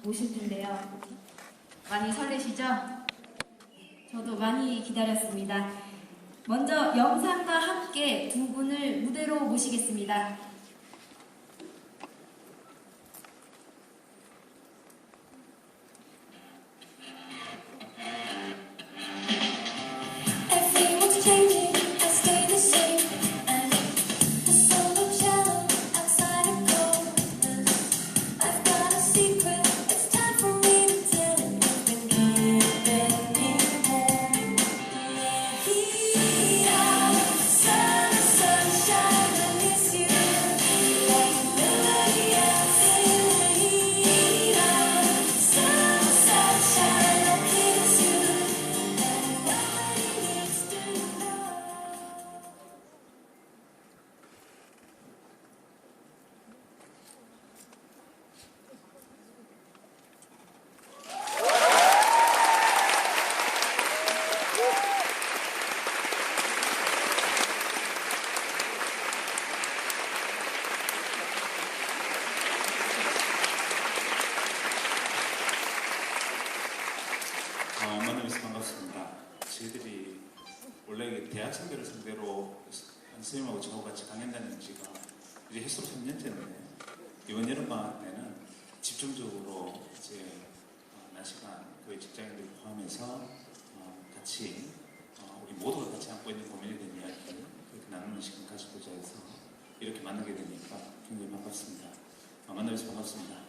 모실 텐데요. 많이 설레시죠? 저도 많이 기다렸습니다. 먼저 영상과 함께 두 분을 무대로 모시겠습니다. 만나면서 반갑습니다. 저희들이 원래 대학생들을 상대로 선생님하고 저하고 같이 강연 다닌 지가 이제 해수로 3년째인데 이번 여름방학 때는 집중적으로 이제 낮 시간 그 직장인들 포함해서 같이 우리 모두가 같이 안고 있는 고민에 대한 이야기 그렇게 나누는 시간 가지고자 해서 이렇게 만나게 되니까 굉장히 반갑습니다. 만나면서 반갑습니다.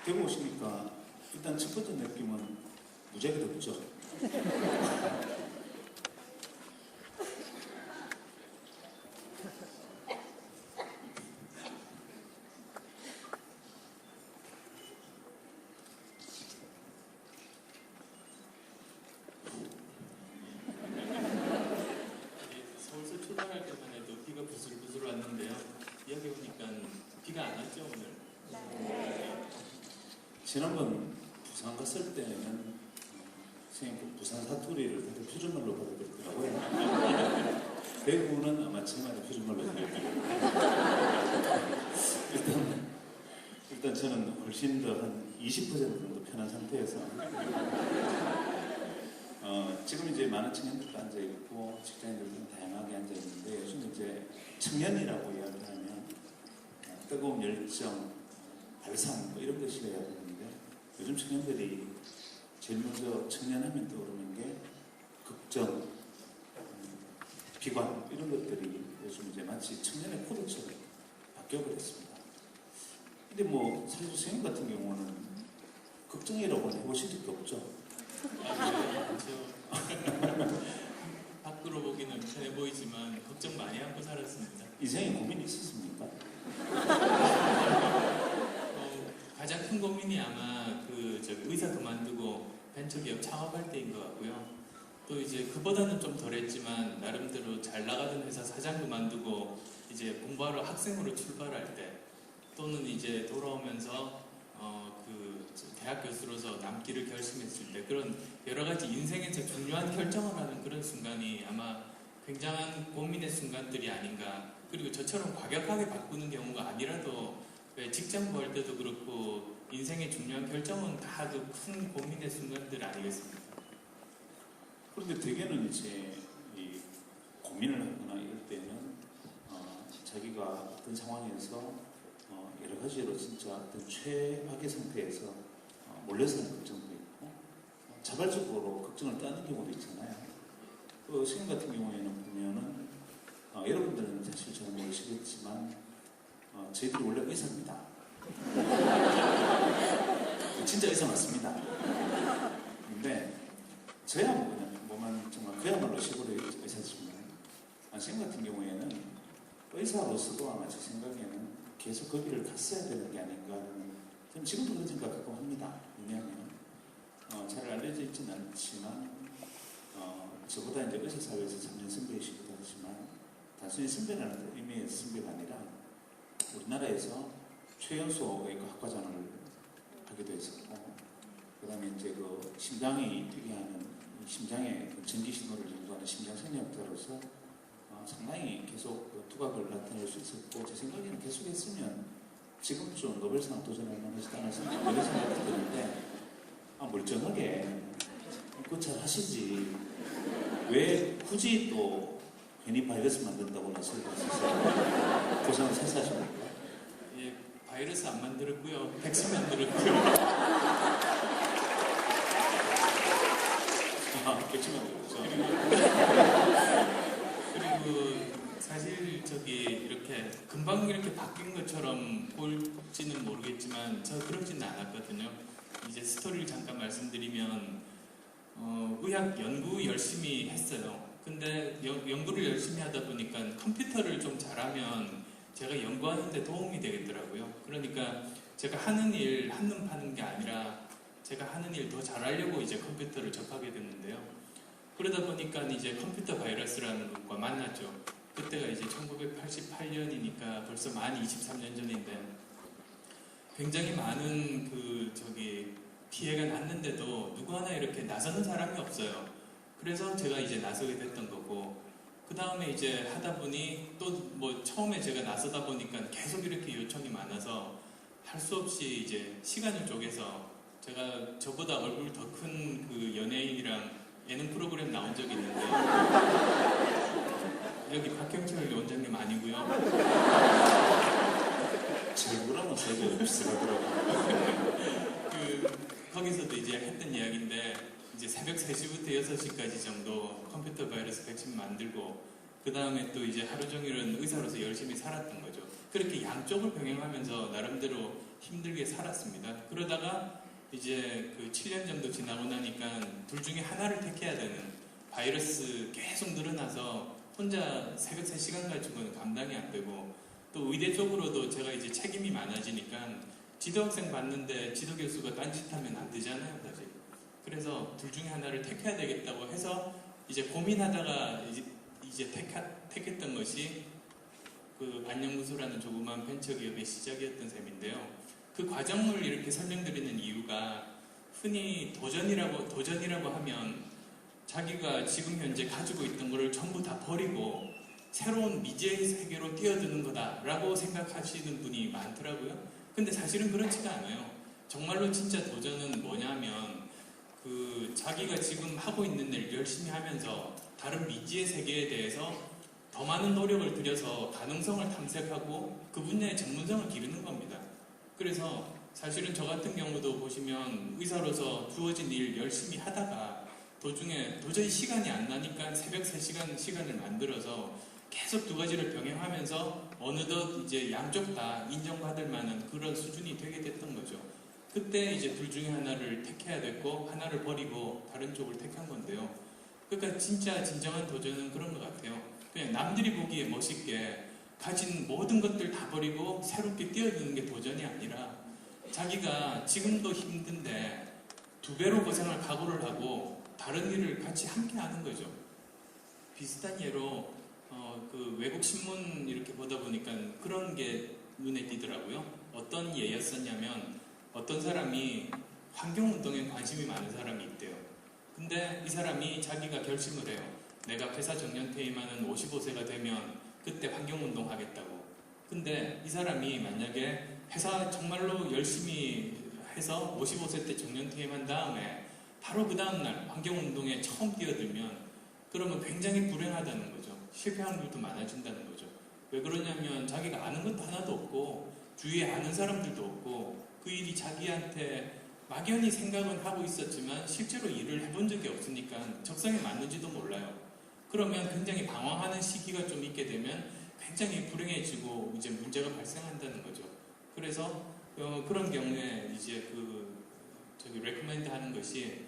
대구 오시니까 일단 첫 번째 느낌은 무지하게 덥죠. 서울서 출발할 때만 해도 비가 부슬부슬 왔는데요. 여기 오니까 비가 안 왔죠 오늘? 네. 지난번 부산 갔을 때는 선생님 그 부산 사투리를 다들 표준말로 받아들였더라고요. 대구는 아마 제 말을 표준말로 들을게요. 일단 저는 훨씬 더 한 20% 정도 편한 상태에서 지금 이제 많은 청년들도 앉아있고 직장인들도 다양하게 앉아있는데 요즘 이제 청년이라고 이야기하면 뜨거운 열정, 발상 뭐 이런 것이어야 되는데 요즘 청년들이 제일 먼저 청년하면 떠오르는 게 걱정, 비관 이런 것들이 요즘 이제 마치 청년의 코드처럼 바뀌어버렸습니다. 근데 뭐 사실 선생님 같은 경우는 걱정이라고는 해보신 적도 없죠? 그렇죠. 밖으로 보기는 편해 보이지만 걱정 많이 하고 살았습니다. 인생에 고민이 있었습니까? 가장 큰 고민이 아마 의사 그만두고 벤처기업 창업할 때인 것 같고요. 또 이제 그보다는 좀 덜했지만 나름대로 잘 나가던 회사 사장 그만두고 이제 공부하러 학생으로 출발할 때 또는 이제 돌아오면서 대학 교수로서 남기를 결심했을 때 그런 여러 가지 인생에서 중요한 결정을 하는 그런 순간이 아마 굉장한 고민의 순간들이 아닌가. 그리고 저처럼 과격하게 바꾸는 경우가 아니라도 왜 직장 구할 때도 그렇고 인생의 중요한 결정은 다 그 큰 고민의 순간들 아니겠습니까? 그런데 대개는 이제 이 고민을 하거나 이럴 때는 자기가 어떤 상황에서 여러 가지로 진짜 어떤 최악의 상태에서 몰려서 하는 걱정도 있고 자발적으로 걱정을 떠는 경우도 있잖아요. 그 지금 같은 경우에는 보면은 여러분들은 사실 잘 모르시겠지만 저희들이 원래 의사입니다. 진짜 의사 맞습니다. 근데 저야 뭐만 정말 그야말로 시골의 의사지만 선생님 같은 경우에는 의사로서도 아마 제 생각에는 계속 거기를 갔어야 되는 게 아닌가 하는 저는 지금도 그런 생각하고 합니다. 왜냐하면 잘 알려져 있지는 않지만 저보다 이제 의사사회에서 3년 선배이시기도 하지만 단순히 선배라는 의미의 선배가 아니라 우리나라에서 최연소의 학과장을 하기도 했었고 그 다음에 이제 그 심장이 뛰게 하는 심장의 전기 신호를 연구하는 심장생리학자로서 상당히 계속 계속 그 두각을 나타낼 수 있었고 제 생각에는 계속했으면 지금쯤 노벨상 도전할 만하지 않았을까 이런 생각이 드는데 멀쩡하게 그거 잘 하시지 왜 굳이 또 괜히 바이러스 만든다고 나서서 도전을 사사하십니까? 예, 바이러스 안 만들었고요. 백신 만들었고요. 백신 만들었죠. 그리고 사실 이렇게 금방 이렇게 바뀐 것처럼 보일지는 모르겠지만 저 그러지는 않았거든요. 이제 스토리를 잠깐 말씀드리면 의학 연구 열심히 했어요. 근데 연구를 열심히 하다 보니까 컴퓨터를 좀 잘하면 제가 연구하는 데 도움이 되겠더라고요. 그러니까 제가 하는 일 한눈 파는 게 아니라 제가 하는 일 더 잘하려고 이제 컴퓨터를 접하게 됐는데요. 그러다 보니까 이제 컴퓨터 바이러스라는 것과 만났죠. 그때가 이제 1988년이니까 벌써 만 23년 전인데 굉장히 많은 피해가 났는데도 누구 하나 이렇게 나서는 사람이 없어요. 그래서 제가 이제 나서게 됐던 거고 그 다음에 이제 하다 보니 또 뭐 처음에 제가 나서다 보니까 계속 이렇게 요청이 많아서 할 수 없이 이제 시간을 쪼개서 제가 저보다 얼굴 더 큰 그 연예인이랑 예능 프로그램 나온 적이 있는데 여기 박형철 원장님 아니고요. 제 얼굴하고는 사이가 비슷하더라고요. 거기서도 이제 했던 이야기인데 이제 새벽 3시부터 6시까지 정도 컴퓨터 바이러스 백신 만들고 그 다음에 또 이제 하루 종일은 의사로서 열심히 살았던 거죠. 그렇게 양쪽을 병행하면서 나름대로 힘들게 살았습니다. 그러다가 이제 7년 정도 지나고 나니까 둘 중에 하나를 택해야 되는 바이러스 계속 늘어나서 혼자 새벽 3시간 가지고는 감당이 안 되고 또 의대 쪽으로도 제가 이제 책임이 많아지니까 지도학생 봤는데 지도교수가 딴짓하면 안 되잖아요, 사실. 그래서 둘 중에 하나를 택해야 되겠다고 해서 이제 고민하다가 이제 택했던 것이 안녕무소라는 조그만 벤처기업의 시작이었던 셈인데요. 그 과정을 이렇게 설명드리는 이유가 흔히 도전이라고 하면 자기가 지금 현재 가지고 있던 것을 전부 다 버리고 새로운 미지의 세계로 뛰어드는 거다라고 생각하시는 분이 많더라고요. 근데 사실은 그렇지가 않아요. 정말로 진짜 도전은 뭐냐면 자기가 지금 하고 있는 일 열심히 하면서 다른 미지의 세계에 대해서 더 많은 노력을 들여서 가능성을 탐색하고 그 분야의 전문성을 기르는 겁니다. 그래서 사실은 저 같은 경우도 보시면 의사로서 주어진 일 열심히 하다가 도중에 도저히 시간이 안 나니까 새벽 3시간 시간을 만들어서 계속 두 가지를 병행하면서 어느덧 이제 양쪽 다 인정받을 만한 그런 수준이 되게 됐던 거죠. 그때 이제 둘 중에 하나를 택해야 됐고 하나를 버리고 다른 쪽을 택한 건데요. 그러니까 진짜 진정한 도전은 그런 것 같아요. 그냥 남들이 보기에 멋있게 가진 모든 것들 다 버리고 새롭게 뛰어드는 게 도전이 아니라 자기가 지금도 힘든데 2배로 고생할 각오를 하고 다른 일을 같이 함께 하는 거죠. 비슷한 예로 외국 신문 이렇게 보다 보니까 그런 게 눈에 띄더라고요. 어떤 예였었냐면 어떤 사람이 환경운동에 관심이 많은 사람이 있대요. 근데 이 사람이 자기가 결심을 해요. 내가 회사 정년퇴임하는 55세가 되면 그때 환경운동 하겠다고. 근데 이 사람이 만약에 회사 정말로 열심히 해서 55세 때 정년퇴임한 다음에 바로 그 다음날 환경운동에 처음 뛰어들면 그러면 굉장히 불행하다는 거죠. 실패하는 일도 많아진다는 거죠. 왜 그러냐면 자기가 아는 것도 하나도 없고 주위에 아는 사람들도 없고 그 일이 자기한테 막연히 생각은 하고 있었지만 실제로 일을 해본 적이 없으니까 적성에 맞는지도 몰라요. 그러면 굉장히 방황하는 시기가 좀 있게 되면 굉장히 불행해지고 이제 문제가 발생한다는 거죠. 그래서 그런 경우에 이제 레코멘드 하는 것이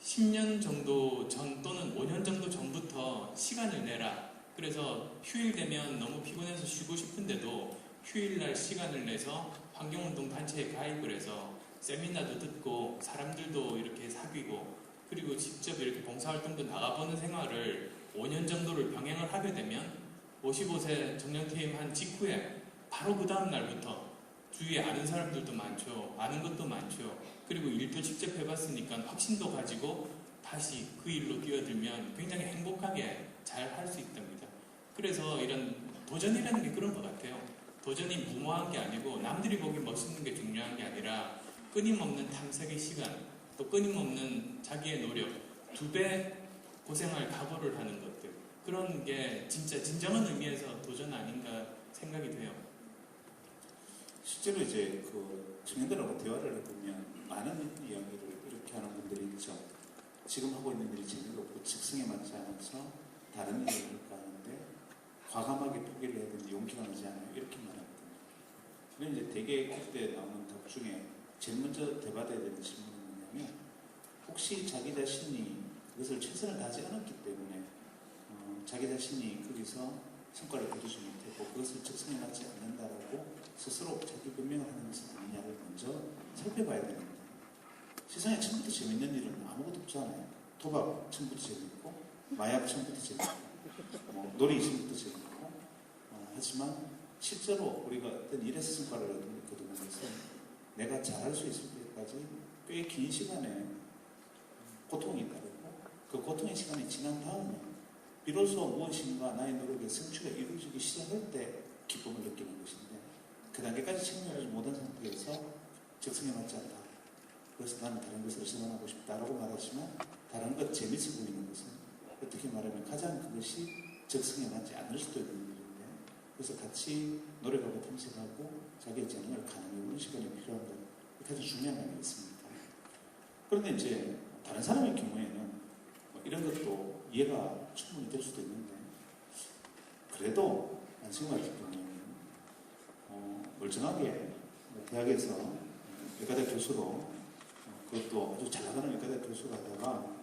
10년 정도 전 또는 5년 정도 전부터 시간을 내라. 그래서 휴일 되면 너무 피곤해서 쉬고 싶은데도 휴일날 시간을 내서 환경운동 단체에 가입을 해서 세미나도 듣고 사람들도 이렇게 사귀고 그리고 직접 이렇게 봉사활동도 나가보는 생활을 5년 정도를 병행을 하게 되면 55세 정년퇴임한 직후에 바로 그 다음 날부터 주위에 아는 사람들도 많죠. 아는 것도 많죠. 그리고 일도 직접 해봤으니까 확신도 가지고 다시 그 일로 뛰어들면 굉장히 행복하게 잘 할 수 있답니다. 그래서 이런 도전이라는 게 그런 것 같아요. 도전이 무모한 게 아니고 남들이 보기 멋있는 게 중요한 게 아니라 끊임없는 탐색의 시간, 또 끊임없는 자기의 노력, 2배 고생할 각오를 하는 것들, 그런 게 진짜 진정한 의미에서 도전 아닌가 생각이 돼요. 실제로 이제 그 청년들하고 대화를 해보면 많은 이야기를 이렇게 하는 분들이 있죠. 지금 하고 있는 일이 재미가 없고 직성에 맞지 않아서 다른 일을 할까 하는데 과감하게 포기를 해야 되는데 용기가 나지 않아요. 이렇게 말하거든요. 그런데 이제 대개 그때 나오는 답 중에 제일 먼저 대받아야 되는 질문은 뭐냐면 혹시 자기 자신이 그것을 최선을 다하지 않았기 때문에 자기 자신이 거기서 성과를 거두지 못했고 그것을 적성에 맞지 않는다라고 스스로 자기 변명을 하는 것은 아니냐를 먼저 살펴봐야 됩니다. 세상에 처음부터 재밌는 일은 아무것도 없잖아요. 도박 처음부터 재밌고 마약 처음부터 재밌고 놀이 처음부터 재밌고 하지만 실제로 우리가 어떤 일에서 성과를 거두는 것은 내가 잘할 수 있을 때까지 꽤 긴 시간에 고통이 따르고 그 고통의 시간이 지난 다음에 비로소 무엇인가 나의 노력의 성취가 이루어지기 시작할 때 기쁨을 느끼는 것인데 그 단계까지 책임을 못한 상태에서 적성에 맞지 않다. 그래서 나는 다른 것을 선언하고 싶다라고 말하지만 다른 것 재밌어 보이는 것은 어떻게 말하면 가장 그것이 적성에 맞지 않을 수도 있는 일인데 그래서 같이 노력하고 탐색하고 자기의 재능을 가늠해보는 시간이 필요한 것 이게 아주 중요한 거 아니겠습니까? 그런데 이제 다른 사람의 경우에는 이런 것도 이해가 충분히 될 수도 있는데 그래도 안승호 같은 경우에는 멀쩡하게 대학에서 의과대 교수로 그것도 아주 잘 나가는 의과대 교수가 하다가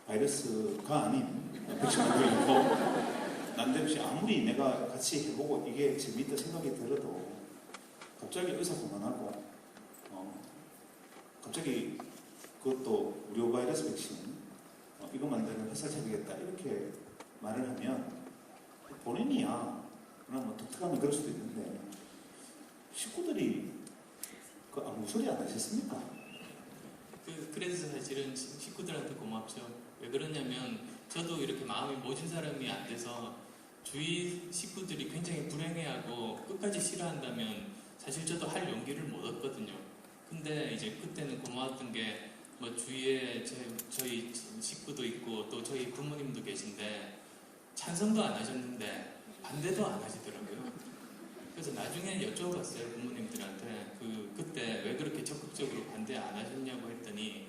바이러스가 아닌 백신을 들고 난데없이 아무리 내가 같이 해보고 이게 재밌다 생각이 들어도 갑자기 의사 그만하고 갑자기 그것도 무료 바이러스 백신 이거 만드는 회사 차리겠다 이렇게 말을 하면 본인이야 그럼 독특하면 그럴 수도 있는데 식구들이 그 아무 소리 안 하셨습니까? 그래서 사실은 식구들한테 고맙죠. 왜 그러냐면 저도 이렇게 마음이 모진 사람이 안 돼서 주위 식구들이 굉장히 불행해하고 끝까지 싫어한다면 사실 저도 할 용기를 못 얻거든요. 근데 이제 그때는 고마웠던 게 뭐 주위에 저희 식구도 있고 또 저희 부모님도 계신데 찬성도 안 하셨는데 반대도 안 하시더라고요. 그래서 나중에 여쭤봤어요 부모님들한테 그때 왜 그렇게 적극적으로 반대 안 하셨냐고 했더니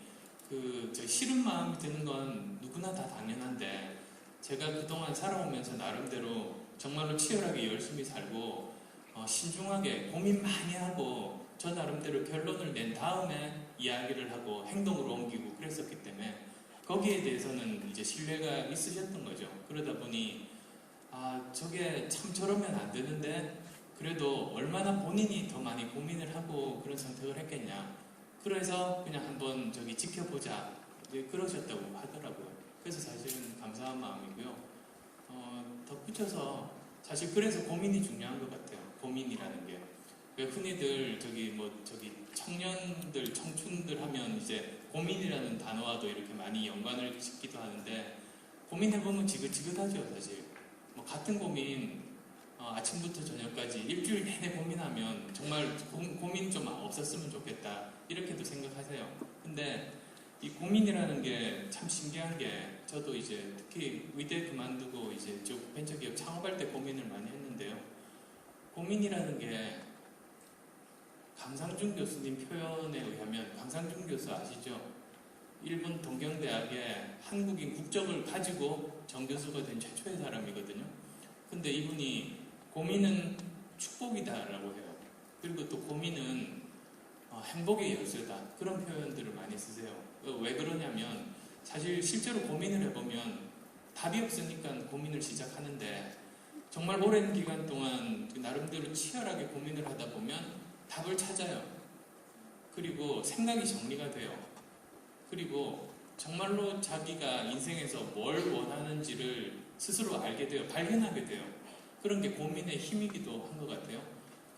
저 싫은 마음이 드는 건 누구나 다 당연한데 제가 그동안 살아오면서 나름대로 정말로 치열하게 열심히 살고 신중하게 고민 많이 하고 저 나름대로 결론을 낸 다음에 이야기를 하고 행동으로 옮기고 그랬었기 때문에 거기에 대해서는 이제 신뢰가 있으셨던 거죠. 그러다 보니 저게 참 저러면 안 되는데 그래도 얼마나 본인이 더 많이 고민을 하고 그런 선택을 했겠냐. 그래서 그냥 한번 지켜보자. 그러셨다고 하더라고요. 그래서 사실은 감사한 마음이고요. 덧붙여서 사실 그래서 고민이 중요한 것 같아요. 고민이라는 게. 왜 흔히들 청년들, 청춘들 하면 이제 고민이라는 단어와도 이렇게 많이 연관을 짓기도 하는데 고민해보면 지긋지긋하죠, 사실. 같은 고민 아침부터 저녁까지 일주일 내내 고민하면 정말 고민 좀 없었으면 좋겠다 이렇게도 생각하세요. 근데 이 고민이라는 게 참 신기한 게 저도 이제 특히 의대 그만두고 이제 벤처기업 창업할 때 고민을 많이 했는데요. 고민이라는 게 강상준 교수님 표현에 의하면 강상준 교수 아시죠? 일본 동경대학의 한국인 국적을 가지고 정교수가 된 최초의 사람이거든요. 근데 이분이 고민은 축복이다라고 해요. 그리고 또 고민은 행복의 열쇠다. 그런 표현들을 많이 쓰세요. 왜 그러냐면 사실 실제로 고민을 해보면 답이 없으니까 고민을 시작하는데 정말 오랜 기간 동안 나름대로 치열하게 고민을 하다 보면 답을 찾아요. 그리고 생각이 정리가 돼요. 그리고 정말로 자기가 인생에서 뭘 원하는지를 스스로 알게 돼요. 발견하게 돼요. 그런 게 고민의 힘이기도 한 것 같아요.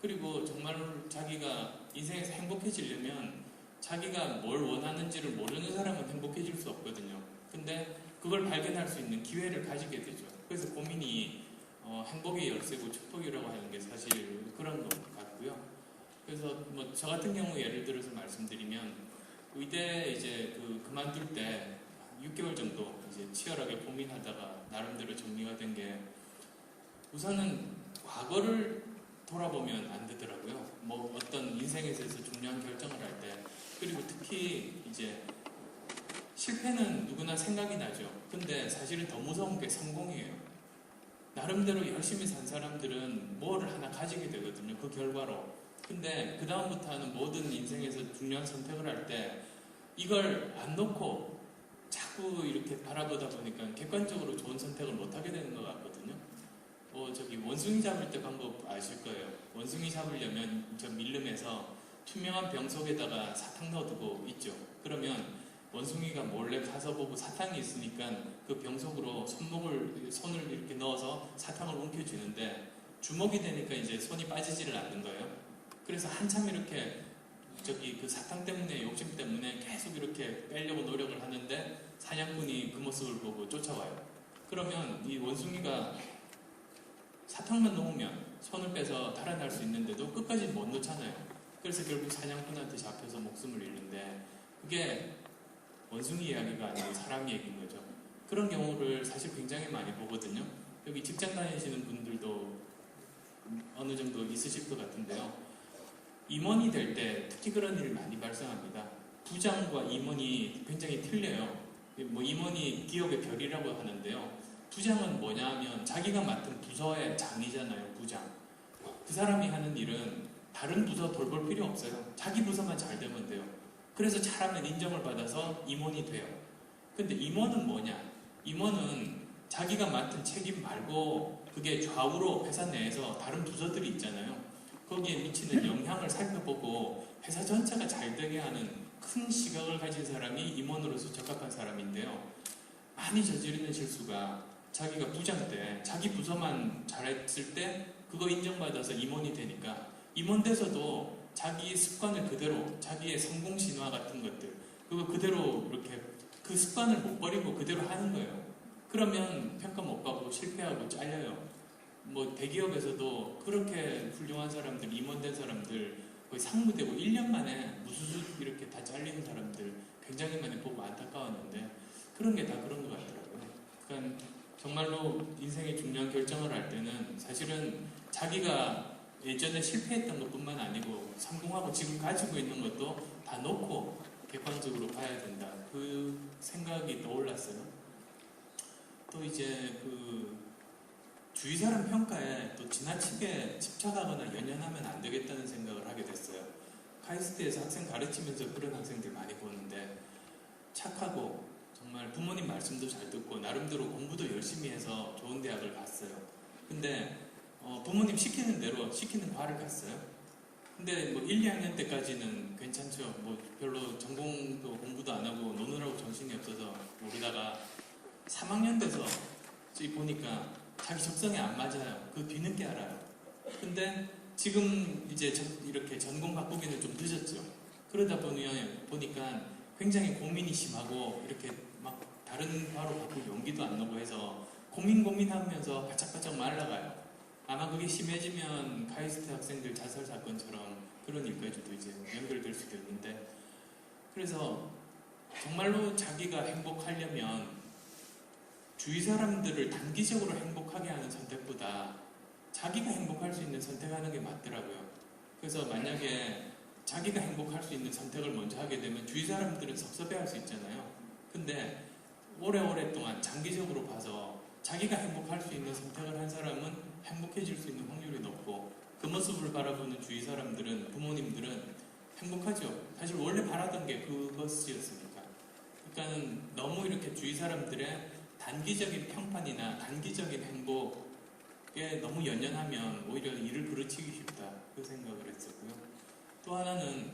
그리고 정말로 자기가 인생에서 행복해지려면 자기가 뭘 원하는지를 모르는 사람은 행복해질 수 없거든요. 근데 그걸 발견할 수 있는 기회를 가지게 되죠. 그래서 고민이 행복의 열쇠고 축복이라고 하는 게 사실 그런 것 같고요. 그래서 뭐 저 같은 경우 예를 들어서 말씀드리면 의대 이제 그만둘 때 6개월 정도 이제 치열하게 고민하다가 나름대로 정리가 된 게 우선은 과거를 돌아보면 안 되더라고요. 뭐 어떤 인생에서 중요한 결정을 할 때, 그리고 특히 이제 실패는 누구나 생각이 나죠. 근데 사실은 더 무서운 게 성공이에요. 나름대로 열심히 산 사람들은 뭐를 하나 가지게 되거든요. 그 결과로. 근데 그 다음부터 하는 모든 인생에서 중요한 선택을 할 때 이걸 안 놓고 자꾸 이렇게 바라보다 보니까 객관적으로 좋은 선택을 못 하게 되는 것 같거든요. 저기 원숭이 잡을 때 방법 아실 거예요. 원숭이 잡으려면 저 밀름에서 투명한 병 속에다가 사탕 넣어두고 있죠. 그러면 원숭이가 몰래 가서 보고 사탕이 있으니까 그 병 속으로 손을 이렇게 넣어서 사탕을 움켜쥐는데 주먹이 되니까 이제 손이 빠지지를 않는 거예요. 그래서 한참 이렇게 그 사탕 때문에, 욕심 때문에 계속 이렇게 빼려고 노력을 하는데 사냥꾼이 그 모습을 보고 쫓아와요. 그러면 이 원숭이가 사탕만 놓으면 손을 빼서 달아날 수 있는데도 끝까지 못 놓잖아요. 그래서 결국 사냥꾼한테 잡혀서 목숨을 잃는데 그게 원숭이 이야기가 아니고 사람 얘기인 거죠. 그런 경우를 사실 굉장히 많이 보거든요. 여기 직장 다니시는 분들도 어느 정도 있으실 것 같은데요. 임원이 될 때 특히 그런 일이 많이 발생합니다. 부장과 임원이 굉장히 틀려요. 뭐 임원이 기업의 별이라고 하는데요. 부장은 뭐냐 하면 자기가 맡은 부서의 장이잖아요. 부장. 그 사람이 하는 일은 다른 부서 돌볼 필요 없어요. 자기 부서만 잘 되면 돼요. 그래서 잘하면 인정을 받아서 임원이 돼요. 근데 임원은 뭐냐? 임원은 자기가 맡은 책임 말고 그게 좌우로 회사 내에서 다른 부서들이 있잖아요. 거기에 미치는 영향을 살펴보고 회사 전체가 잘 되게 하는 큰 시각을 가진 사람이 임원으로서 적합한 사람인데요. 많이 저지르는 실수가 자기가 부장 때 자기 부서만 잘했을 때 그거 인정받아서 임원이 되니까 임원 돼서도 자기의 습관을 그대로, 자기의 성공 신화 같은 것들 그거 그대로 이렇게 그 습관을 못 버리고 그대로 하는 거예요. 그러면 평가 못 받고 실패하고 잘려요. 뭐 대기업에서도 그렇게 훌륭한 사람들, 임원된 사람들 거의 상무되고 1년 만에 무수수 이렇게 다 잘리는 사람들 굉장히 많이 보고 안타까웠는데 그런 게 다 그런 것 같더라고요. 그러니까 정말로 인생의 중요한 결정을 할 때는 사실은 자기가 예전에 실패했던 것뿐만 아니고 성공하고 지금 가지고 있는 것도 다 놓고 객관적으로 봐야 된다. 그 생각이 떠올랐어요. 또 이제 주위 사람 평가에 또 지나치게 집착하거나 연연하면 안 되겠다는 생각을 하게 됐어요. 카이스트에서 학생 가르치면서 그런 학생들 많이 보는데 착하고 정말 부모님 말씀도 잘 듣고 나름대로 공부도 열심히 해서 좋은 대학을 갔어요. 근데 부모님 시키는 대로 시키는 과를 갔어요. 근데 뭐 1, 2학년 때까지는 괜찮죠. 뭐 별로 전공도 공부도 안 하고 노느라고 정신이 없어서 모르다가 3학년 돼서 보니까 자기 적성에 안 맞아요. 그 뒤늦게 알아요. 근데 지금 이제 이렇게 전공 바꾸기는 좀 늦었죠. 그러다 보니까 굉장히 고민이 심하고 이렇게 막 다른 과로 바꿀 용기도 안 나고 해서 고민하면서 바짝바짝 말라가요. 아마 그게 심해지면 카이스트 학생들 자살 사건처럼 그런 일까지도 이제 연결될 수도 있는데 그래서 정말로 자기가 행복하려면 주위 사람들을 단기적으로 행복하게 하는 선택보다 자기가 행복할 수 있는 선택하는 게 맞더라고요. 그래서 만약에 자기가 행복할 수 있는 선택을 먼저 하게 되면 주위 사람들은 섭섭해할 수 있잖아요. 근데 오랫동안 장기적으로 봐서 자기가 행복할 수 있는 선택을 한 사람은 행복해질 수 있는 확률이 높고 그 모습을 바라보는 주위 사람들은, 부모님들은 행복하죠. 사실 원래 바라던 게 그것이었으니까. 그러니까는 너무 이렇게 주위 사람들의 단기적인 평판이나 단기적인 행복에 너무 연연하면 오히려 일을 그르치기 쉽다. 그 생각을 했었고요. 또 하나는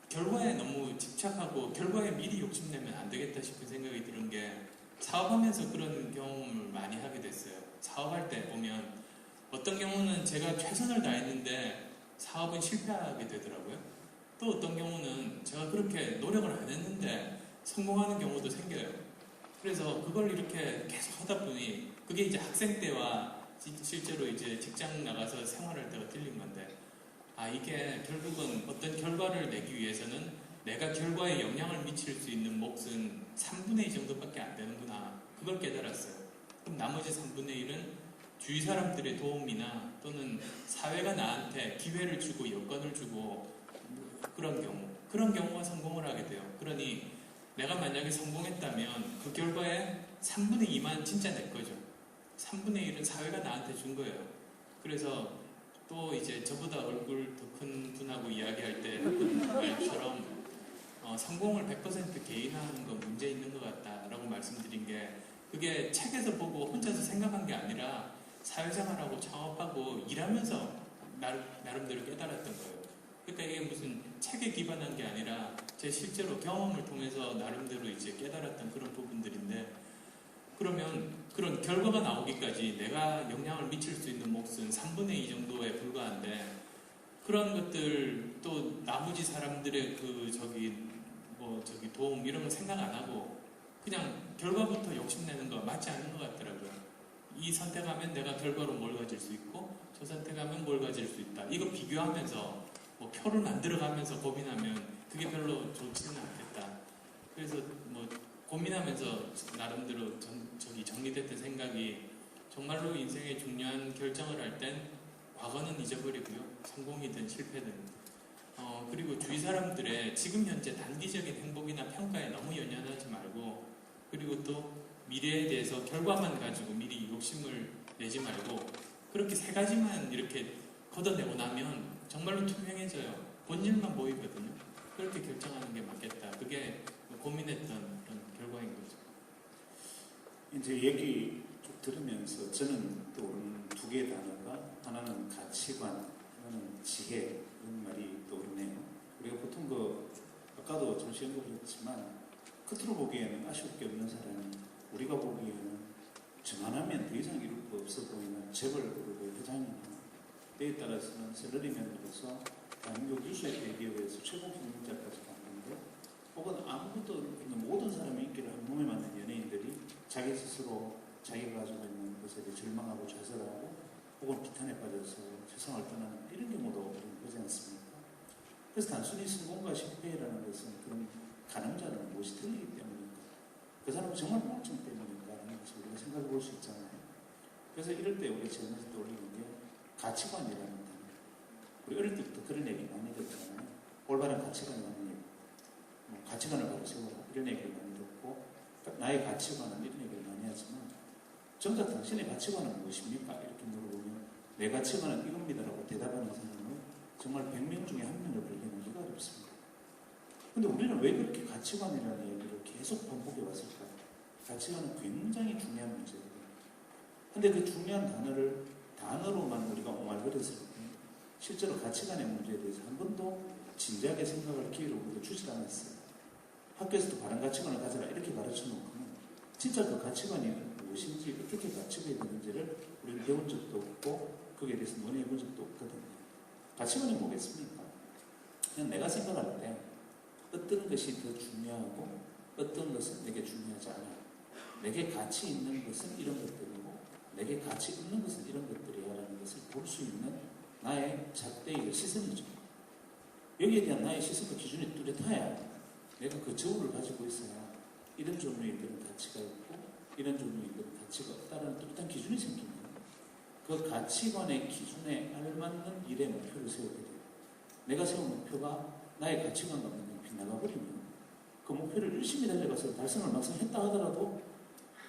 결과에 너무 집착하고 결과에 미리 욕심내면 안 되겠다 싶은 생각이 드는 게 사업하면서 그런 경험을 많이 하게 됐어요. 사업할 때 보면 어떤 경우는 제가 최선을 다했는데 사업은 실패하게 되더라고요. 또 어떤 경우는 제가 그렇게 노력을 안 했는데 성공하는 경우도 생겨요. 그래서 그걸 이렇게 계속 하다 보니 그게 이제 학생 때와 실제로 이제 직장 나가서 생활할 때가 틀린 건데, 이게 결국은 어떤 결과를 내기 위해서는 내가 결과에 영향을 미칠 수 있는 몫은 3분의 2 정도밖에 안 되는구나. 그걸 깨달았어요. 그럼 나머지 3분의 1은 주위 사람들의 도움이나 또는 사회가 나한테 기회를 주고 여건을 주고 그런 경우가 성공을 하게 돼요. 그러니 내가 만약에 성공했다면 그 결과에 3분의 2만 진짜 내 거죠. 3분의 1은 사회가 나한테 준 거예요. 그래서 또 이제 저보다 얼굴 더 큰 분하고 이야기할 때 말처럼 성공을 100% 개인화하는 건 문제 있는 것 같다라고 말씀드린 게, 그게 책에서 보고 혼자서 생각한 게 아니라 사회생활하고 창업하고 일하면서 나름대로 깨달았던 거예요. 그러니까 이게 무슨 책에 기반한 게 아니라 제 실제로 경험을 통해서 나름대로 이제 깨달았던 그런 부분들인데, 그러면 그런 결과가 나오기까지 내가 영향을 미칠 수 있는 몫은 3분의 2 정도에 불과한데, 그런 것들 또 나머지 사람들의 도움 이런 거 생각 안 하고 그냥 결과부터 욕심내는 거 맞지 않는 것 같더라고요. 이 선택하면 내가 결과로 뭘 가질 수 있고 저 선택하면 뭘 가질 수 있다. 이거 비교하면서 표를 만들어가면서 고민하면 그게 별로 좋지는 않겠다. 그래서 고민하면서 나름대로 정리됐던 생각이, 정말로 인생의 중요한 결정을 할 땐 과거는 잊어버리고요. 성공이든 실패든. 그리고 주위 사람들의 지금 현재 단기적인 행복이나 평가에 너무 연연하지 말고, 그리고 또 미래에 대해서 결과만 가지고 미리 욕심을 내지 말고, 그렇게 세 가지만 이렇게 걷어내고 나면 정말로 투명해져요. 본질만 보이거든요. 그렇게 결정하는 게 맞겠다. 그게 고민했던 그런 결과인 거죠. 이제 얘기 쭉 들으면서 저는 떠오르는 두 개의 단어가, 하나는 가치관, 하나는 지혜, 이런 말이 떠오르네요. 우리가 보통 아까도 잠시 언급했지만, 겉으로 보기에는 아쉬울 게 없는 사람이 우리가 보기에는 저만하면 더 이상 이룰 거 없어 보이는 재벌그룹의 회장이나, 때에 따라서는 셀러리맨으로서 대한민국 유수의 대기업에서 최고 경영자까지 갔는데, 혹은 아무것도 없는 모든 사람의 인기를 한 몸에 맞는 연예인들이 자기 스스로 자기가 가지고 있는 것에 대해 절망하고 좌절하고 혹은 비탄에 빠져서 세상을 떠나는 이런 경우도 보지 않습니까? 그래서 단순히 성공과 실패라는 것은 그런 가늠자는 무엇이 틀리기 때문인가, 그 사람은 정말 우울증 때문인가 하는 것을 우리가 생각해 볼 수 있잖아요. 그래서 이럴 때 우리가 제일 먼저 떠올리는 게 가치관이라는 단어. 우리 어릴 때부터 그런 얘기 많이 듣잖아요. 올바른 가치관이 많은 얘기, 가치관을 바로 세워라, 이런 얘기를 많이 듣고, 나의 가치관은 이런 얘기를 많이 하지만, 정작 당신의 가치관은 무엇입니까? 이렇게 물어보면 내 가치관은 이겁니다라고 대답하는 사람은 정말 100명 중에 한 명을 발견하기가 어렵습니다. 근데 우리는 왜 그렇게 가치관이라는 얘기를 계속 반복해 왔을까요? 가치관은 굉장히 중요한 문제거든요. 근데 그 중요한 단어로만 우리가 옹알거렸을 때 실제로 가치관의 문제에 대해서 한 번도 진지하게 생각할 기회를 우리가 주지 않았어요. 학교에서도 바른 가치관을 가져라 이렇게 가르쳐 놓고는 진짜 그 가치관이 무엇인지, 어떻게 가치가 있는지를 우리는 배운 적도 없고 거기에 대해서 논의해 본 적도 없거든요. 가치관이 뭐겠습니까? 그냥 내가 생각할 때 어떤 것이 더 중요하고 어떤 것은 내게 중요하지 않아. 내게 가치 있는 것은 이런 것들이고 내게 가치 없는 것은 이런 것들이야라는 것을 볼 수 있는 나의 잣대의 시선이죠. 여기에 대한 나의 시선과 기준이 뚜렷해야 내가 그 저울을 가지고 있어야 이런 종류의 그런 가치가 있고 이런 종류의 그런 가치가 없다는 뚜렷한 기준이 생깁니다. 그 가치관의 기준에 알맞는 일의 목표를 세우게 돼요. 내가 세운 목표가 나의 가치관과 맞는 빗나가버리면 그 목표를 열심히 달려가서 달성을 막상 했다 하더라도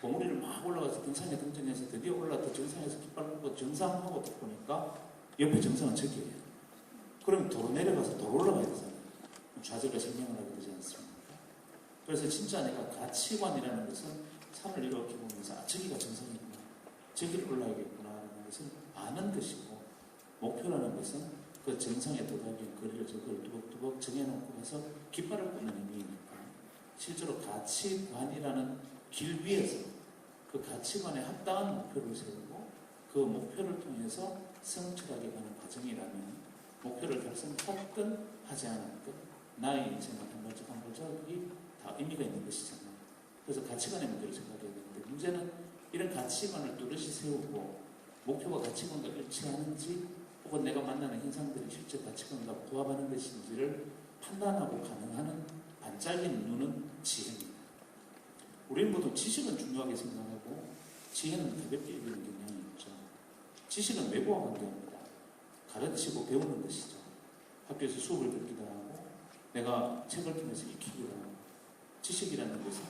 봉우리를 막 올라가서 등산에 등장해서 드디어 올라왔다 정상에서 깃발 꽂고 정상하고 딱 보니까 옆에 정상은 저기예요. 그럼 도로 내려가서 도로 올라가야 되잖아요. 좌절과 생명을 하게 되지 않습니까? 그래서 진짜 내가 가치관이라는 것은 산을 이렇게 보면서 저기가 정상이구나, 저기를 올라야겠구나 하는 것을 아는 것이고, 목표라는 것은 그 정상에 도달하기 위한 거리를 저걸 두벅두벅 정해놓고 가서 깃발을 꽂는 의미이니까, 실제로 가치관이라는 길 위에서 그 가치관에 합당한 목표를 세우고 그 목표를 통해서 성취하게 가는 과정이라면 목표를 달성했든 하지 않았든 나의 인생은 한 발짝 한 발짝이 다 의미가 있는 것이잖아요. 그래서 가치관의 문제를 생각해야 되는데, 문제는 이런 가치관을 뚜렷이 세우고 목표가 가치관과 일치하는지 혹은 내가 만나는 현상들이 실제 가치관과 부합하는 것인지를 판단하고 가능하는 반짝이는 눈은 지혜입니다. 우리는 모두 지식은 중요하게 생각하고 지혜는 가볍게 여기는 경향이 있죠. 지식은 외부와 관계합니다. 가르치고 배우는 것이죠. 학교에서 수업을 듣기도 하고 내가 책을 통해서 익히기도 하고 지식이라는 것은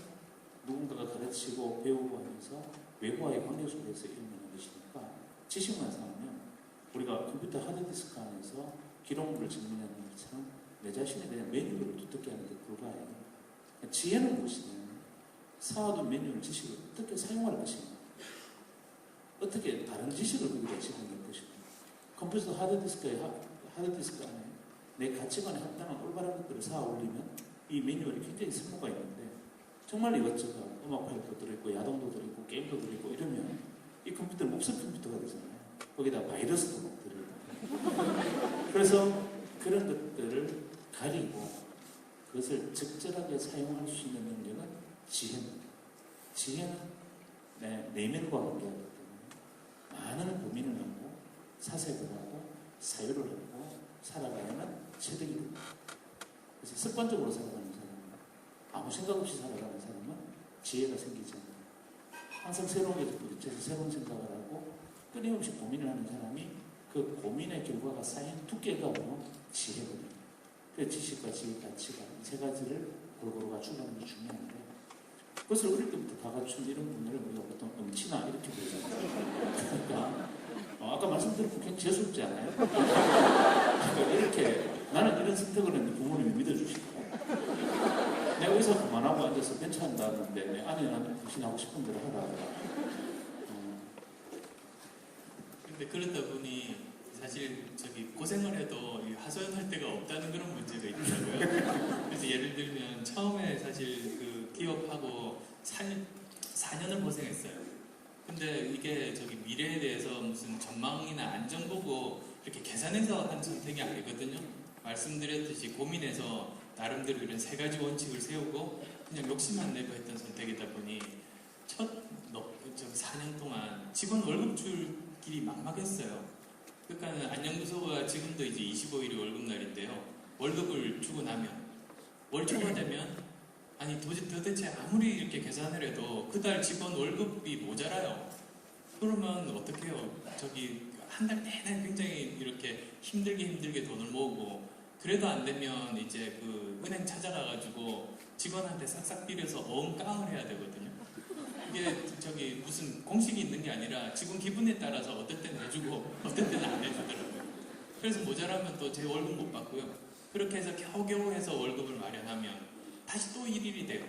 누군가가 가르치고 배우고 하면서 외부와의 관계 속에서 일어나는 것이니까 지식만 쌓으면 우리가 컴퓨터 하드디스크 안에서 기록물을 정리하는 것처럼 내 자신에 대한 매뉴얼을 두텁게 하는 데 불과해요. 지혜는 무엇이냐? 쌓아둔 매뉴얼 지식을 어떻게 사용할 것인가? 어떻게 다른 지식을 거기다 집어넣을 것인가? 컴퓨터 하드디스크 안에 내 가치관에 합당한 올바른 것들을 쌓아 올리면 이 매뉴얼이 굉장히 쓸모가 있는데 정말 이것저것 음악 파일도 들어있고 야동도 들어있고 게임도 들어있고 이러면 이 컴퓨터는 목숨 컴퓨터가 되잖아요. 거기다 바이러스도 막 들어있고 그래서 그런 것들을 가리고 그것을 적절하게 사용할 수 있는 능력은 지혜입니다. 지혜는 내면과 관계하기 때문에 많은 고민을 하고 사색을 하고 사유를 하고 살아가야 하는 체득이 됩니다. 그래서 습관적으로 살아가는 사람은 아무 생각 없이 살아가는 사람은 지혜가 생기지 않아요. 항상 새로운 게 부딪혀서 새로운 생각을 하고 끊임없이 고민을 하는 사람이 그 고민의 결과가 쌓인 두께가 바로 지혜거든요. 그 지식과 지혜 가치가 이 세 가지를 골고루 갖추는 게 중요한데 그것을 어릴 때부터 다 갖춘 이런 분들을 우리가 보통 음치나 이렇게 부르잖아요. 그러니까 아까 말씀드렸고 굉장히 재수없지 않아요? 그러니까 이렇게 나는 이런 선택을 했는데 부모님이 믿어주시더라고요. 내가 의사 그만하고 앉아서 벤처 한다는데 내 아내는 당신이 하고 싶은 대로 하라. 근데 그러다 보니 사실 고생을 해도 하소연할 데가 없다는 그런 문제가 있더라고요. 그래서 예를 들면 처음에 사실 그 기업하고 4년을 고생했어요. 근데 이게 미래에 대해서 무슨 전망이나 안전 보고 이렇게 계산해서 한 선택이 아니거든요. 말씀드렸듯이 고민해서 나름대로 이런 3가지 원칙을 세우고 그냥 욕심 안 내고 했던 선택이다 보니 첫 4년 동안 직원 월급 줄 길이 막막했어요. 그러니까 안녕부서가 지금도 이제 25일이 월급날인데요. 월급을 주고 나면 월초가 되면 아니 도대체 아무리 이렇게 계산을 해도 그달 직원 월급이 모자라요. 그러면 어떻게 해요? 한 달 내내 굉장히 이렇게 힘들게 돈을 모으고 그래도 안 되면 이제 그 은행 찾아가가지고 직원한테 싹싹 빌려서 어음깡을 해야 되거든요. 이게 무슨 공식이 있는 게 아니라 직원 기분에 따라서 어떨 때는 해주고 어떨 때는 안 해주더라고요. 그래서 모자라면 또 제 월급 못 받고요. 그렇게 해서 겨우겨우 해서 월급을 마련하면 다시 또 일일이 돼요.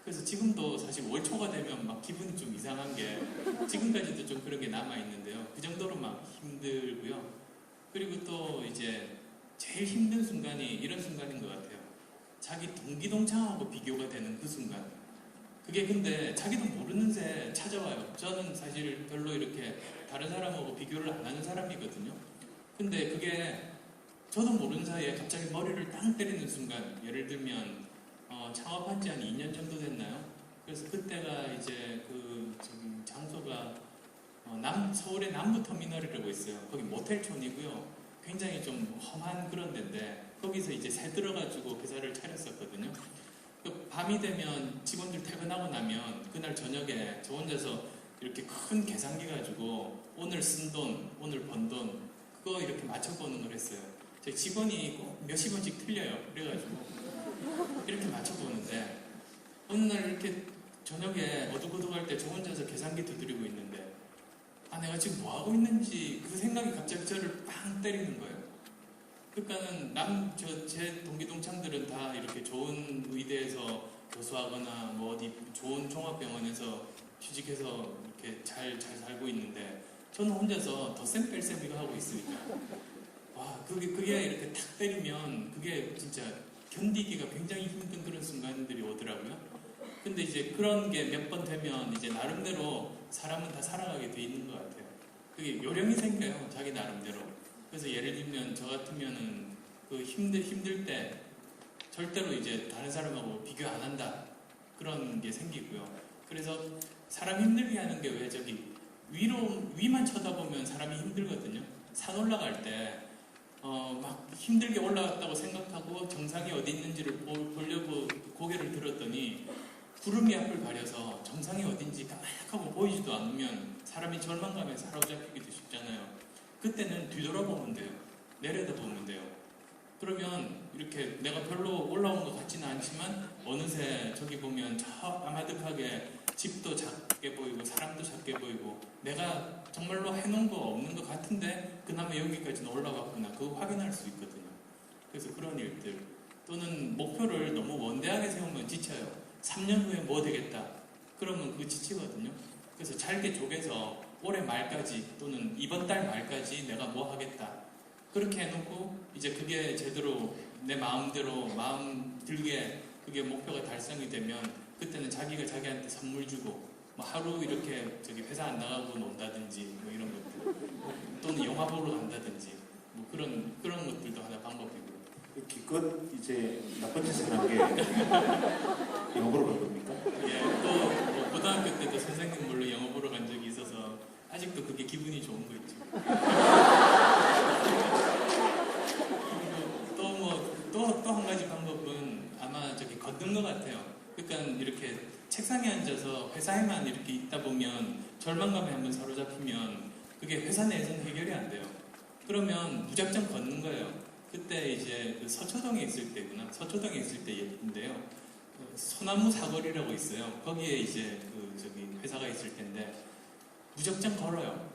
그래서 지금도 사실 월초가 되면 막 기분이 좀 이상한 게 지금까지도 좀 그런 게 남아있는데요. 그 정도로 막 힘들고요. 그리고 또 이제 제일 힘든 순간이 이런 순간인 것 같아요. 자기 동기동창하고 비교가 되는 그 순간. 그게 근데 자기도 모르는 새 찾아와요. 저는 사실 별로 이렇게 다른 사람하고 비교를 안 하는 사람이거든요. 근데 그게 저도 모르는 사이에 갑자기 머리를 땅 때리는 순간, 예를 들면 창업한 지 한 2년 정도 됐나요? 그래서 그때가 이제 장소가 서울의 남부터미널이라고 있어요. 거기 모텔촌이고요. 굉장히 좀 험한 그런 데인데 거기서 이제 새 들어가지고 회사를 차렸었거든요. 밤이 되면 직원들 퇴근하고 나면 그날 저녁에 저 혼자서 이렇게 큰 계산기 가지고 오늘 쓴 돈, 오늘 번 돈 그거 이렇게 맞춰보는 걸 했어요. 제 직원이 꼭 몇십 원씩 틀려요. 그래가지고 이렇게 맞춰보는데 어느 날 이렇게 저녁에 어둑어둑할 때 저 혼자서 계산기 두드리고 있는데 내가 지금 뭐 하고 있는지 그 생각이 갑자기 저를 빵 때리는 거예요. 그러니까는 제 동기동창들은 다 이렇게 좋은 의대에서 교수하거나 뭐 어디 좋은 종합병원에서 취직해서 이렇게 잘 살고 있는데 저는 혼자서 덧셈 뺄셈 이거 하고 있으니까 와 그게 이렇게 탁 때리면 그게 진짜 견디기가 굉장히 힘든 그런 순간들이 오더라고요. 근데 이제 그런 게 몇 번 되면 이제 나름대로 사람은 다 살아가게 돼 있는 것 같아요. 그게 요령이 생겨요, 자기 나름대로. 그래서 예를 들면 저 같으면은 그 힘들 때 절대로 이제 다른 사람하고 비교 안 한다. 그런 게 생기고요. 그래서 사람 힘들게 하는 게 왜 저기 위만 쳐다보면 사람이 힘들거든요. 산 올라갈 때 막 힘들게 올라갔다고 생각하고 정상이 어디 있는지를 보려고 고개를 들었더니 구름이 앞을 가려서 정상이 어딘지 까맣고 보이지도 않으면 사람이 절망감에 사로잡히기도 쉽잖아요. 그때는 뒤돌아보면 돼요. 내려다보면 돼요. 그러면 이렇게 내가 별로 올라온 것 같지는 않지만 어느새 저기 보면 저 아마득하게 집도 작게 보이고 사람도 작게 보이고 내가 정말로 해놓은 거 없는 것 같은데 그나마 여기까지는 올라갔구나 그거 확인할 수 있거든요. 그래서 그런 일들 또는 목표를 너무 원대하게 세우면 지쳐요. 3년 후에 뭐 되겠다 그러면 그거 지치거든요. 그래서 잘게 쪼개서 올해 말까지 또는 이번 달 말까지 내가 뭐 하겠다 그렇게 해놓고 이제 그게 제대로 내 마음대로 마음 들게 그게 목표가 달성이 되면 그때는 자기가 자기한테 선물 주고 뭐 하루 이렇게 저기 회사 안 나가고 논다든지 뭐 이런 것들 또는 영화 보러 간다든지 뭐 그런 것들도 하나 방법이고. 기껏 이제 나쁜 짓을 한 게 영어 보러 간 겁니까? 예, 또뭐 고등학교 때도 선생님 몰래 영어 보러 간 적이 있어서 아직도 그게 기분이 좋은 거 있죠. 또 한 가지 방법은 아마 저기 걷는 것 같아요. 그러니까 이렇게 책상에 앉아서 회사에만 이렇게 있다 보면 절망감에 한번 사로잡히면 그게 회사 내에서는 해결이 안 돼요. 그러면 무작정 걷는 거예요. 그때 이제 그 서초동에 있을 때구나. 서초동에 있을 때인데요. 그 소나무 사거리라고 있어요. 거기에 이제 그 저기 회사가 있을 텐데 무작정 걸어요.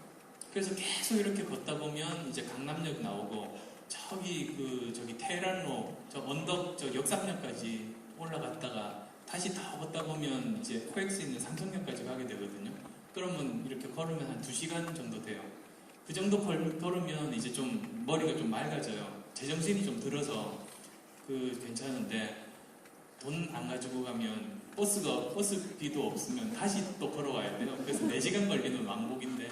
그래서 계속 이렇게 걷다 보면 이제 강남역 나오고 저기 테헤란로 저 언덕 저 역삼역까지 올라갔다가 다시 다 걷다 보면 이제 코엑스 있는 삼성역까지 가게 되거든요. 그러면 이렇게 걸으면 한 2시간 정도 돼요. 그 정도 걸으면 이제 좀 머리가 좀 맑아져요. 제정신이 좀 들어서 그 괜찮은데 돈 안 가지고 가면 버스비도 없으면 다시 또 걸어와야 돼요. 그래서 4시간 걸리는 왕복인데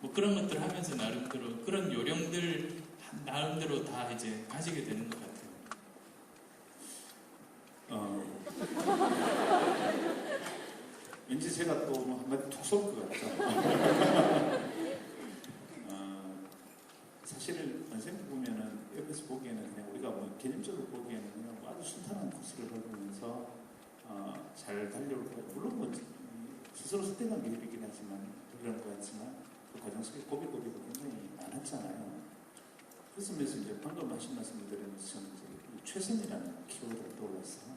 뭐 그런 것들 하면서 나름대로 그런 요령들 나름대로 다 이제 가지게 되는 것 같아요. 왠지 제가 또 뭐 한마디 툭 쏠 것 같죠. 사실 선생님 보면은 옆에서 보기에는 그냥 우리가 뭐 개념적으로 보기에는 그냥 아주 순탄한 코스를 밟으면서 잘 달려오고 물론 뭐 스스로 선택한 게 있긴 하지만 그런 것 같지만 그 과정 속에 고비고비가 굉장히 많았잖아요. 그래서 이제 방금 하신 말씀을 드리면서 저는 최선이라는 키워드가 떠올랐어요.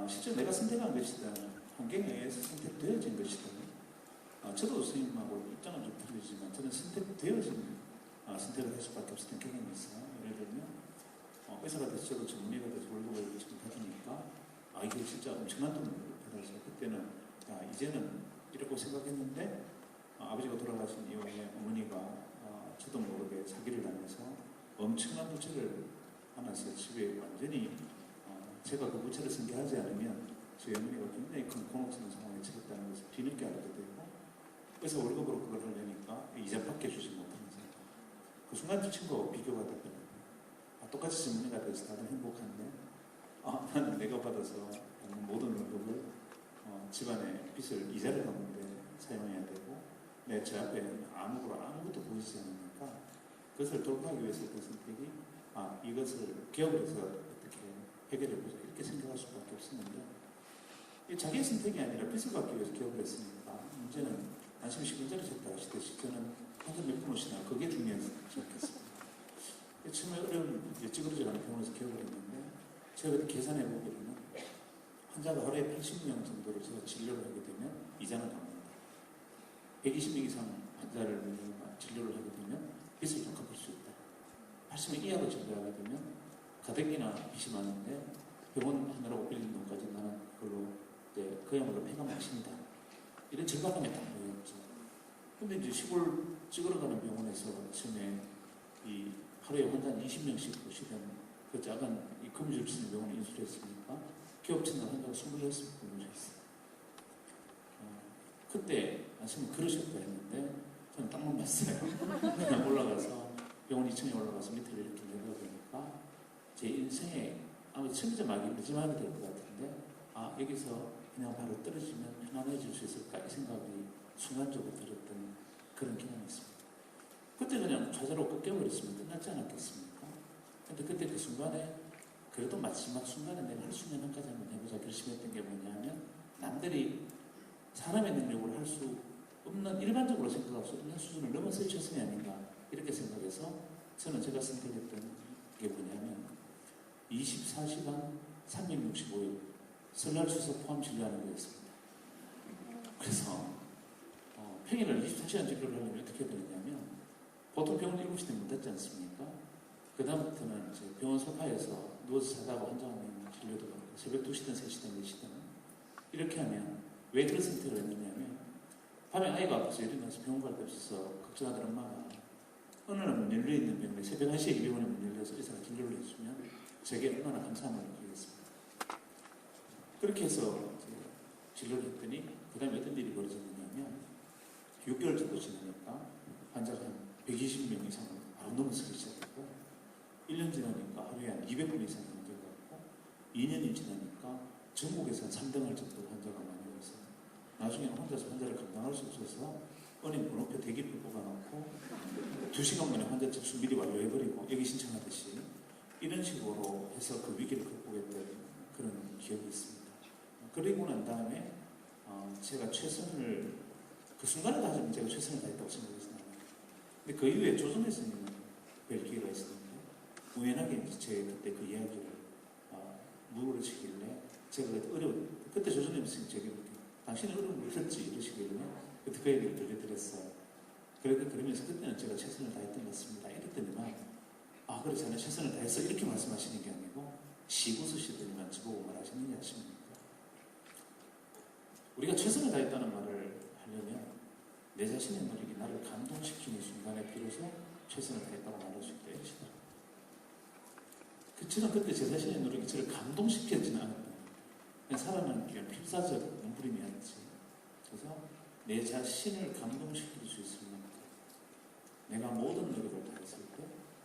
실제 내가 선택한 것이다. 환경에 의해서 선택되어진 것이다. 저도 선생님하고 입장은 좀 틀리지만 저는 선택되어진 선택을 할 수밖에 없었던 경험이 있어요. 예를 들면 의사가 돼서 저도 전문의가 돼서 월급을 지금 받으니까 이게 진짜 엄청난 돈을 받아서 그때는 이제는 이라고 생각했는데 아버지가 돌아가신 이후에 어머니가 저도 모르게 사기를 당해서 엄청난 부채를 안아서 집에 완전히 제가 그 부채를 승계하지 않으면 저희 어머니가 굉장히 큰 곤혹스러운 상황에 처했다는 것을 뒤늦게 알게 되고 그래서 월급으로 그걸 하려니까 이자밖에 주지 못하면서 그 순간 두 친구하고 비교가 되더라고요. 똑같이 전문의가 돼서 다들 행복한데 나는 내가 받아서 모든 월급을 집안의 빚을 이자를 갚는데 사용해야 되고 제 앞에 아무것도 보이지 않으니까 그것을 돌파하기 위해서 그 선택이 이것을 기업을 해서 어떻게 해결해보자 이렇게 생각할 수밖에 없었는데 자기의 선택이 아니라 빚을 갚기 위해서 기업을 했으니까 문제는 안심 시간제를 줬다 하시듯이 저는 한달 몇 푼씩이나 그게 중요해서 시작했습니다. 처음에 어려운 찌그러져가는 병원에서 기업을 했는데 제가 그때 계산해보기로는 환자가 하루에 80명 정도를 제가 진료를 하게 되면 이자는 나옵니다. 120명 이상 환자를 진료를 하게 되면 빚을 좀 갚을 수 있다. 80명 이하로 진료하게 되면 가뜩이나 빚이 많은데 병원 하느라고 빌린 돈까지 나는 그걸로 그야말로 폐가 마친다. 이런 절박함에 딱 보였죠. 근데 이제 시골 찌그러가는 병원에서 처음에 이 하루에 환자 20명씩 보시던 그 작은 이 금주를 치는 병원에 인수를 했으니까 기업체는 환자가 26명 모셨어요. 그때 선생님 그러셨다 했는데 저는 땅만 봤어요. 그냥 올라가서 병원 2층에 올라가서 밑으로 이렇게 내려보니까 제 인생에 아마 처음이자 마지막이 될 것 같은데 여기서 그냥 바로 떨어지면 편안해질 수 있을까 이 생각이 순간적으로 들었던 그런 경험이 있습니다. 그때 그냥 좌절로 꺾여버렸으면 끝났지 않았겠습니까? 근데 그때 그 순간에 그래도 마지막 순간에 내가 할 수 있는 한 가지 한번 해보자 결심했던 게 뭐냐면 남들이 사람의 능력으로 할 수 없는 일반적으로 생각할 수 없는 수준을 넘어서 최선이 아닌가 이렇게 생각해서 저는 제가 선택했던 게 뭐냐면 24시간 365일 설날 추석 포함 진료하는 거였습니다. 그래서 평일을 24시간 진료를 하려면 어떻게 되느냐면 보통 병원 7시 되면 문 닫지 않습니까? 그 다음부터는 이제 병원 소파에서 누워서 자다가 환자하면 진료도 받고 새벽 2시든 3시든 4시든 이렇게 하면 왜 그런 선택을 했느냐면 밤에 아이가 아파서 일어나서 병원 갈 데 없어서 걱정하던 엄마가 어느 날 문 열려있는 병원에 새벽 1시에 입원에 문 열려서 의사가 진료를 해주면 제게 얼마나 감사함을 느끼겠습니까? 그렇게 해서 진료를 했더니 그 다음에 어떤 일이 벌어졌느냐면 6개월 정도 지나니까 환자가 한 120명 이상을 바로 넘어서기 시작했고 1년 지나니까 하루에 한 200분 이상이 환자가 왔고 2년이 지나니까 전국에서 한 3등할 정도로 환자가 많이 와서 나중에는 혼자서 환자를 감당할 수 없어서 은행 번호표 대기표 뽑아놓고 2시간 만에 환자 접수 미리 완료해버리고 여기 신청하듯이 이런 식으로 해서 그 위기를 극복했던 그런 기억이 있습니다. 그리고 난 다음에 제가 최선을 그 순간에 다하면 제가 최선을 다했다고 생각했습니다. 근데 그 이후에 조정래 선생님을 뵐 기회가 있었는데 우연하게 이제 제 그때 그 이야기를 물으시길래 제가 그때 조정래 선생님 제게 이렇게 당신은 어려움을 겪었지 이러시길래 그때 그 얘기를 들려드렸어요. 그러면서 그때는 제가 최선을 다했던 것 같습니다. 이랬더니만 그래 저는 최선을 다했어 이렇게 말씀하시는 게 아니고 시구서시더니만 저보고 말하시는 게 아십니까? 우리가 최선을 다했다는 말을 하려면 내 자신의 노력이 나를 감동시키는 순간에 비로소 최선을 다했다고 말할 수 있다 이러시더라고요. 저는 그때 제 자신의 노력이 저를 감동시켰지는 않았던 거예요. 그냥 살아가는 게 필사적 몸부림이었지. 그래서 내 자신을 감동시킬 수 있으면 내가 모든 노력을 다했을 때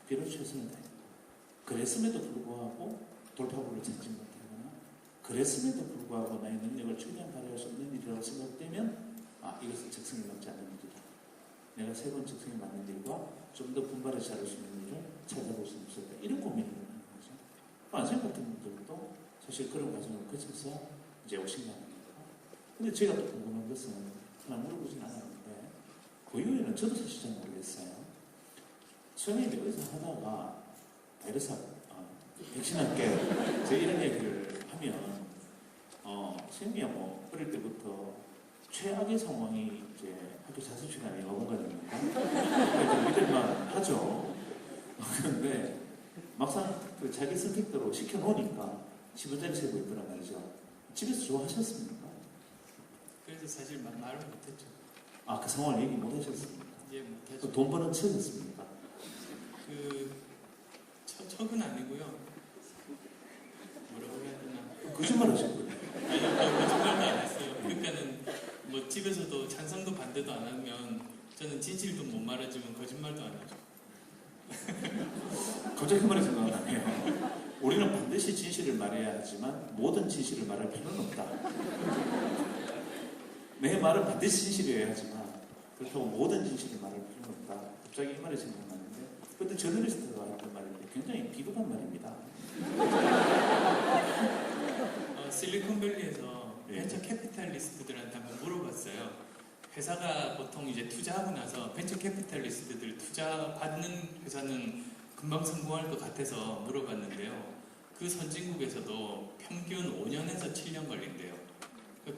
비로소 최선을 다했다. 그랬음에도 불구하고 돌파구를 찾지 못하거나 그랬음에도 불구하고 나의 능력을 최대한 발휘할 수 없는 일이라고 생각되면 이것은 적성에 맞지 않는 일이다. 내가 새로운 적성에 맞는 일과 좀 더 분발해서 잘할 수 있는 일을 찾아볼 수 없을까 이런 고민을 하는 거죠. 안생 같은 분들도 사실 그런 과정을 거쳐서 이제 오신 거 아닙니까? 근데 제가 또 궁금한 것은 하나 물어보진 않았는데 그 이후에는 저도 사실 잘 모르겠어요. 처음에 이제 의사 하다가 바이러스 백신할게 제가 이런 얘기를 하면 선생님이 뭐 어릴 때부터 최악의 상황이 이제 학교 자습 시간에 어벙가입니까? 그러니까 믿을만 하죠. 그런데 막상 그 자기 선택대로 시켜놓으니까 10원짜리 세고 있더란 말이죠. 집에서 좋아하셨습니까? 그래서 사실 말을 못했죠. 그 상황을 얘기 못하셨습니까? 예, 못하죠. 돈 버는 척이었습니까? 척은 아니고요. 뭐라고 해야 되나? 거짓말 하셨거든요. 아니, 거짓말도 안 했어요. 그러니까는 뭐 집에서도 찬성도 반대도 안 하면 저는 진실도 못 말하지만 거짓말도 안 하죠. 갑자기 그 말이 생각나네요. 우리는 반드시 진실을 말해야 하지만 모든 진실을 말할 필요는 없다. 내 말은 반드시 진실이어야 하지만 그렇다고 모든 진실을 말할 필요는 없다. 갑자기 이 말이 생각나는데 그때 저널리스트가 했던 말인데 굉장히 비겁한 말입니다. 실리콘밸리에서 벤처 캐피탈리스트들한테 한번 물어봤어요. 회사가 보통 이제 투자하고 나서 벤처 캐피탈리스트들 투자 받는 회사는 금방 성공할 것 같아서 물어봤는데요. 그 선진국에서도 평균 5년에서 7년 걸린대요.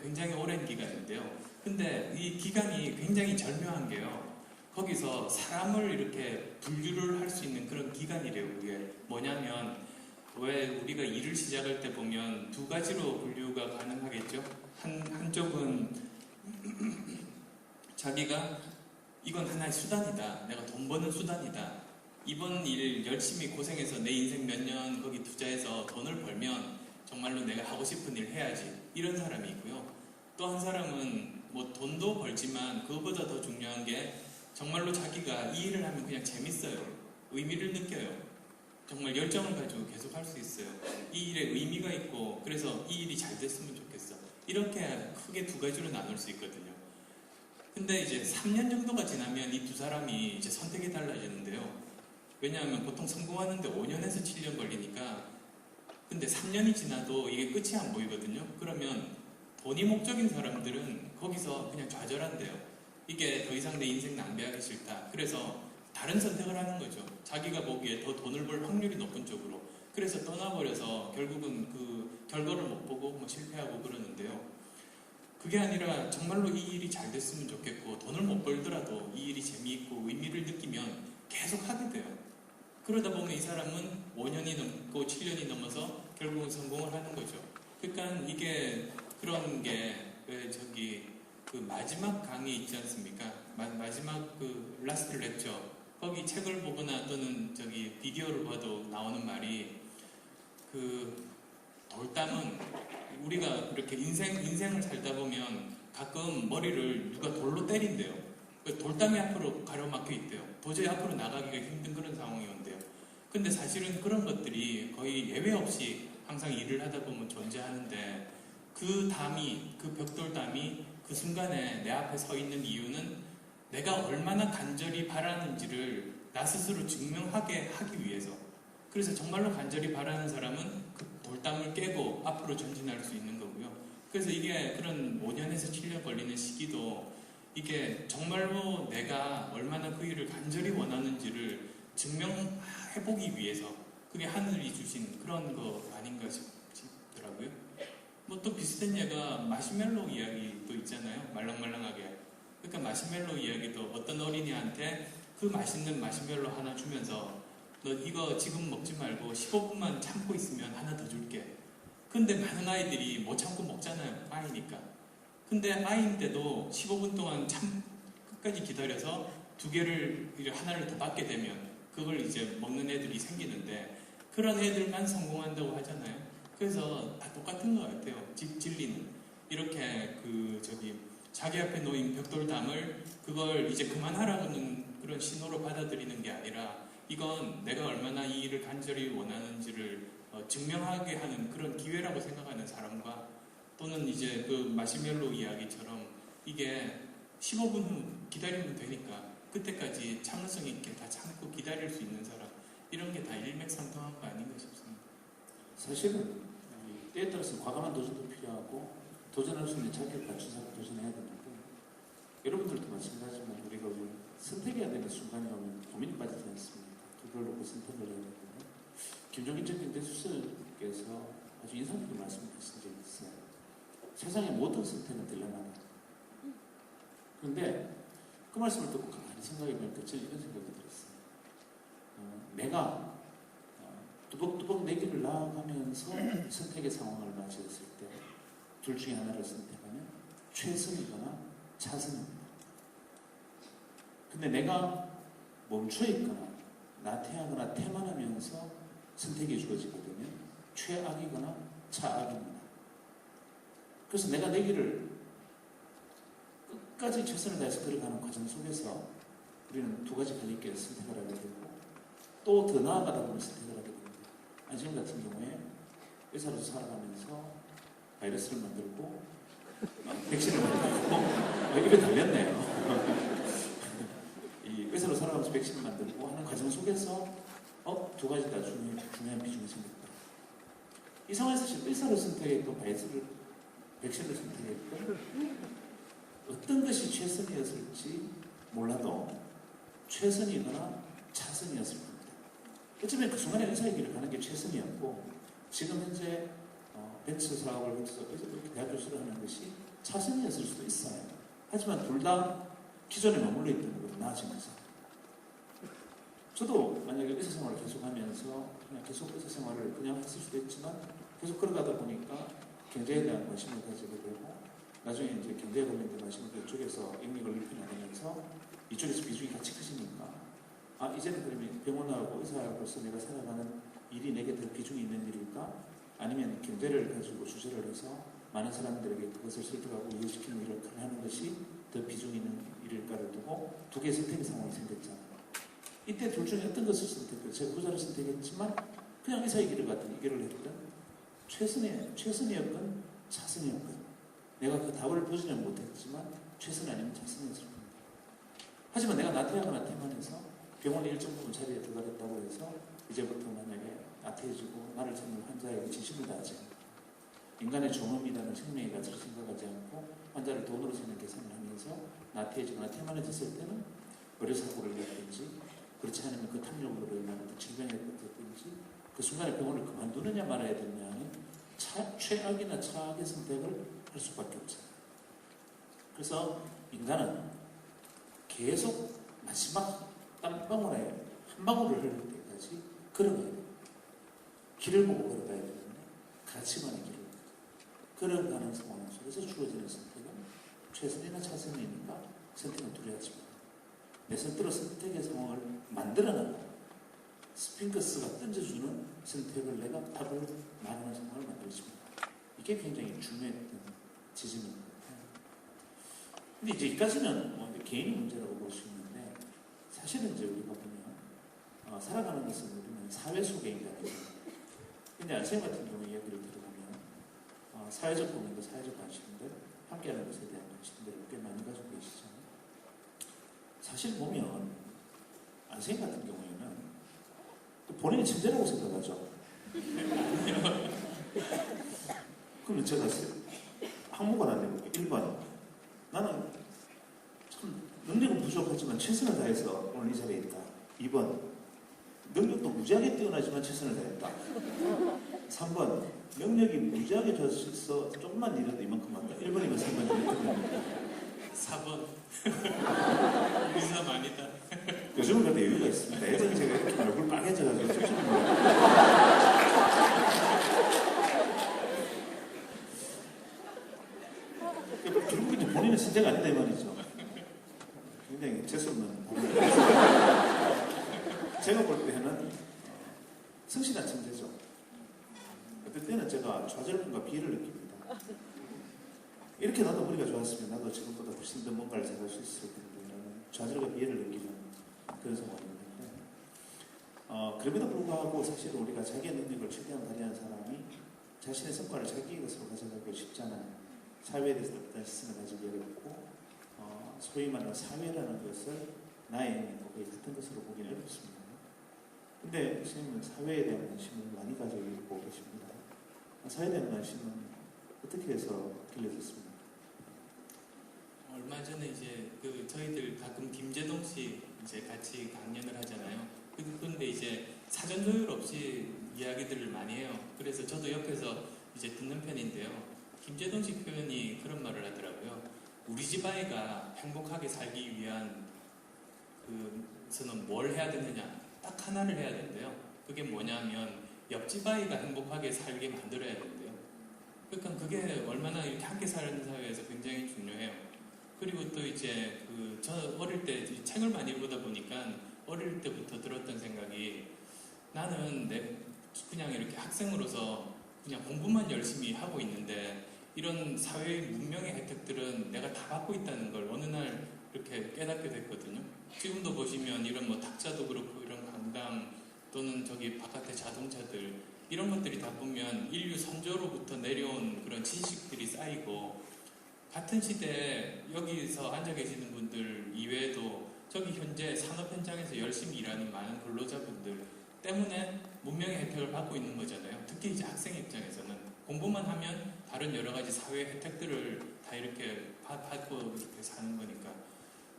굉장히 오랜 기간인데요. 근데 이 기간이 굉장히 절묘한 게요. 거기서 사람을 이렇게 분류를 할 수 있는 그런 기간이래요. 그게 뭐냐면 왜 우리가 일을 시작할 때 보면 두 가지로 분류가 가능하겠죠. 한쪽은 자기가 이건 하나의 수단이다. 내가 돈 버는 수단이다. 이번 일 열심히 고생해서 내 인생 몇 년 거기 투자해서 돈을 벌면 정말로 내가 하고 싶은 일 해야지. 이런 사람이 있고요. 또 한 사람은 뭐 돈도 벌지만 그거보다 더 중요한 게 정말로 자기가 이 일을 하면 그냥 재밌어요. 의미를 느껴요. 정말 열정을 가지고 계속 할 수 있어요. 이 일에 의미가 있고 그래서 이 일이 잘 됐으면 좋겠어. 이렇게 크게 두 가지로 나눌 수 있거든요. 근데 이제 3년 정도가 지나면 이 두 사람이 이제 선택이 달라지는데요. 왜냐하면 보통 성공하는데 5년에서 7년 걸리니까, 근데 3년이 지나도 이게 끝이 안 보이거든요. 그러면 돈이 목적인 사람들은 거기서 그냥 좌절한대요. 이게 더 이상 내 인생 낭비하기 싫다. 그래서 다른 선택을 하는 거죠. 자기가 보기에 더 돈을 벌 확률이 높은 쪽으로. 그래서 떠나버려서 결국은 그 결과를 못 보고 뭐 실패하고 그러는데요. 그게 아니라 정말로 이 일이 잘 됐으면 좋겠고, 돈을 못 벌더라도 이 일이 재미있고 의미를 느끼면 계속 하게 돼요. 그러다 보면 이 사람은 5년이 넘고 7년이 넘어서 결국은 성공을 하는 거죠. 그러니까 이게 그런 게 왜 저기 그 마지막 강의 있지 않습니까? 마지막 그 라스트 렉처, 거기 책을 보거나 또는 저기 비디오를 봐도 나오는 말이, 그 돌담은 우리가 그렇게 인생을 살다 보면 가끔 머리를 누가 돌로 때린대요. 돌담이 앞으로 가로막혀 있대요. 도저히 앞으로 나가기가 힘든 그런 상황이 온대요. 근데 사실은 그런 것들이 거의 예외 없이 항상 일을 하다 보면 존재하는데, 그 담이, 그 벽돌담이 그 순간에 내 앞에 서 있는 이유는 내가 얼마나 간절히 바라는지를 나 스스로 증명하게 하기 위해서. 그래서 정말로 간절히 바라는 사람은 그 돌담을 깨고 앞으로 전진할 수 있는 거고요. 그래서 이게 그런 5년에서 7년 걸리는 시기도 이게 정말로 내가 얼마나 그 일을 간절히 원하는지를 증명해보기 위해서, 그게 하늘이 주신 그런 거 아닌가 싶더라고요. 뭐 또 비슷한 예가 마시멜로 이야기도 있잖아요. 말랑말랑하게. 그러니까 마시멜로 이야기도 어떤 어린이한테 그 맛있는 마시멜로 하나 주면서, 너 이거 지금 먹지 말고 15분만 참고 있으면 하나 더 줄게. 근데 많은 아이들이 못 참고 먹잖아요. 아이니까. 근데 아이인데도 15분 동안 끝까지 기다려서 두 개를, 하나를 더 받게 되면 그걸 이제 먹는 애들이 생기는데, 그런 애들만 성공한다고 하잖아요. 그래서 다 똑같은 것 같아요. 진리는. 이렇게 자기 앞에 놓인 벽돌담을, 그걸 이제 그만하라는 그런 신호로 받아들이는 게 아니라, 이건 내가 얼마나 이 일을 간절히 원하는지를 증명하게 하는 그런 기회라고 생각하는 사람과, 또는 이제 그 마시멜로 이야기처럼 이게 15분 후 기다리면 되니까 그때까지 참을성 있게 다 참고 기다릴 수 있는 사람, 이런 게 다 일맥상통한 거 아닌가 싶습니다. 사실은 때에 따라서 과감한 도전도 필요하고, 도전할 수 있는 자격을 갖춘 사람 도전해야 되는데, 여러분들도 마찬가지지만 우리가 선택해야 되는 순간이 오면 고민이 빠지지 않습니까? 그걸 놓고 선택을 해야 되거든요. 김종인 전 경제수석께서 아주 인상 깊은 말씀을 하신 적이 있어요. 세상의 모든 선택은 딜레마다. 그런데 그 말씀을 듣고 가만히 생각해보니까 저는 이런 생각이 들었어요. 내가 뚜벅뚜벅 내 길을 나아가면서 선택의 상황을 맞이했을 때 둘 중에 하나를 선택하면 최선이거나 차선입니다. 근데 내가 멈춰있거나 나태하거나 태만하면서 선택이 주어지게 되면 최악이거나 차악입니다. 그래서 내가 내 길을 끝까지 최선을 다해서 걸어가는 과정 속에서 우리는 두 가지 갈림길을 선택을 하게 되고, 또 더 나아가다 보면 선택을 하게 됩니다. 안지금 같은 경우에 의사로서 살아가면서 바이러스를 만들고 백신을 만들고 입에 달렸네요. 이 의사로 살아가면서 백신을 만들고 하는 과정 속에서 두 가지 다 중요한 비중이 생겼다. 이 상황에서 사실 의사를 선택했고 백신을 선택했고, 어떤 것이 최선이었을지 몰라도 최선이거나 차선이었을 겁니다. 어쩌면 그 순간에 의사의 길을 가는 게 최선이었고, 지금 현재 벤처 사업을 거쳐서 대학 교수를 하는 것이 차선이었을 수도 있어요. 하지만 둘 다 기존에 머물러 있던 것보다 나아지면서, 저도 만약에 의사 생활을 계속하면서 그냥 계속 의사 생활을 그냥 했을 수도 있지만, 계속 걸어가다 보니까 경제에 대한 관심을 가지게 되고, 나중에 이제 경제에 관련된 관심을 그쪽에서 영역을 넓혀나가면서 이쪽에서 비중이 같이 커지니까, 이제는 그러면 병원하고 의사로서 내가 살아가는 일이 내게 더 비중이 있는 일일까? 아니면 경제를 가지고 주제를 해서 많은 사람들에게 그것을 설득하고 이해시키는 일을 하는 것이 더 비중이 있는 일일까를 두고 두 개의 선택의 상황이 생겼잖아요. 이때 둘 중에 어떤 것을 선택해요? 제가 후자를 선택했지만 그냥 의사의 길을 갔든 이 길을 했든 최선이었건 차선이었건 내가 그 답을 보지는 못했지만 최선이 아니면 자신스럽습니다. 하지만 내가 나태하거나 태만해서 병원에 일정 부분 자리에 들어가겠다고 해서 이제부터 만약에 나태해지고 나를 찾는 환자에게 진심을 다하지 인간의 존엄이라는 생명의 가치를 생각하지 않고 환자를 돈으로 사는 계산을 하면서 나태해지거나 태만해졌을 때는 의료사고를 일으켰든지 그렇지 않으면 그 탐욕으로 인한 어떤 질병에 걸렸든지 그 순간에 병원을 그만두느냐 말아야 되느냐는 최악이나 차악의 선택을 할 수밖에 없어요. 그래서 인간은 계속 마지막 땀방울에 한 방울을 흘릴 때까지 걸어가야 돼요. 길을 보고 걸어가야 되는데 가치만의 길을 걸어가는 상황 속에서 주어지는 선택은 최선이나 차선이니까 선택은 두려워하지 마. 내 선택으로 선택의 상황을 만들어나가 스핑크스가 던져주는 선택을 내가 답을 말하는 상황을 만들어줍니다. 이게 굉장히 중요했던 지점인 것 같아요. 근데 이제 여기까지는 뭐 개인의 문제라고 볼 수 있는데 사실은 이제 우리가 보면 살아가는 것은 우리는 사회 속의 인간이죠. 근데 안생 같은 경우 이야기를 들어보면 사회적 고민도 사회적 관심들 함께하는 것에 대한 관심들을 꽤 많이 가지고 계시죠. 사실 보면 안생 같은 경우에는 본인이 천재라고 생각하죠. 그럼 제가 항목을 안 내볼게요. 1번 나는 참 능력은 부족하지만 최선을 다해서 오늘 이 자리에 있다. 2번 능력도 무지하게 뛰어나지만 최선을 다했다. 3번 능력이 무지하게 좋아서 조금만 일해도 이만큼 한다. 1번이면 3번이면 4번 의사 많이다. 요즘은 그래도 여유가 있습니다. 예전에 제가 이렇게 얼굴 빨개져가지고 표정이 결국 이제 본인의 선택 아니다 이 말이죠. 굉장히 재수없는 제가 볼 때는 성실한 천재죠. 어떨 때는 제가 좌절감과 비애를 느낍니다. 이렇게 나도 머리가 좋았으면 나도 지금보다 훨씬 더 뭔가를 잘할 수 있을 텐데 좌절과 비애를 느끼는 그런 상황입니다. 그럼에도 불구하고 사실 우리가 자기의 능력을 최대한 발휘하는 사람이 자신의 성과를 자기의 것으로 가져가기 쉽지 않아요. 사회에 대해서 어떤 시선을 가지기 어렵고 소위 말하는 사회라는 것을 나의 영역과 거의 같은 것으로 보기는 어렵습니다. 근데 선생님은 사회에 대한 관심을 많이 가지고 계십니다. 사회에 대한 관심은 어떻게 해서 길러졌습니까? 얼마 전에 이제 저희들 가끔 김재동 씨 이제 같이 강연을 하잖아요. 그런데 이제 사전 조율 없이 이야기들을 많이 해요. 그래서 저도 옆에서 이제 듣는 편인데요. 김재동 씨 표현이 그런 말을 하더라고요. 우리 집 아이가 행복하게 살기 위한 그서는 뭘 해야 되느냐? 딱 하나를 해야 된대요. 그게 뭐냐면 옆집 아이가 행복하게 살게 만들어야 된대요. 그러니까 그게 얼마나 이렇게 함께 사는 사회에서 굉장히 중요해요. 그리고 또 이제 저 어릴 때 책을 많이 보다 보니까 어릴 때부터 들었던 생각이 나는 그냥 이렇게 학생으로서 그냥 공부만 열심히 하고 있는데 이런 사회의 문명의 혜택들은 내가 다 받고 있다는 걸 어느 날 이렇게 깨닫게 됐거든요. 지금도 보시면 이런 뭐 탁자도 그렇고 이런 강당 또는 저기 바깥에 자동차들 이런 것들이 다 보면 인류 선조로부터 내려온 그런 지식들이 쌓이고 같은 시대에 여기서 앉아 계시는 분들 이외에도 저기 현재 산업 현장에서 열심히 일하는 많은 근로자분들 때문에 문명의 혜택을 받고 있는 거잖아요. 특히 이제 학생 입장에서는 공부만 하면 다른 여러 가지 사회 혜택들을 다 이렇게 받고 이렇게 사는 거니까.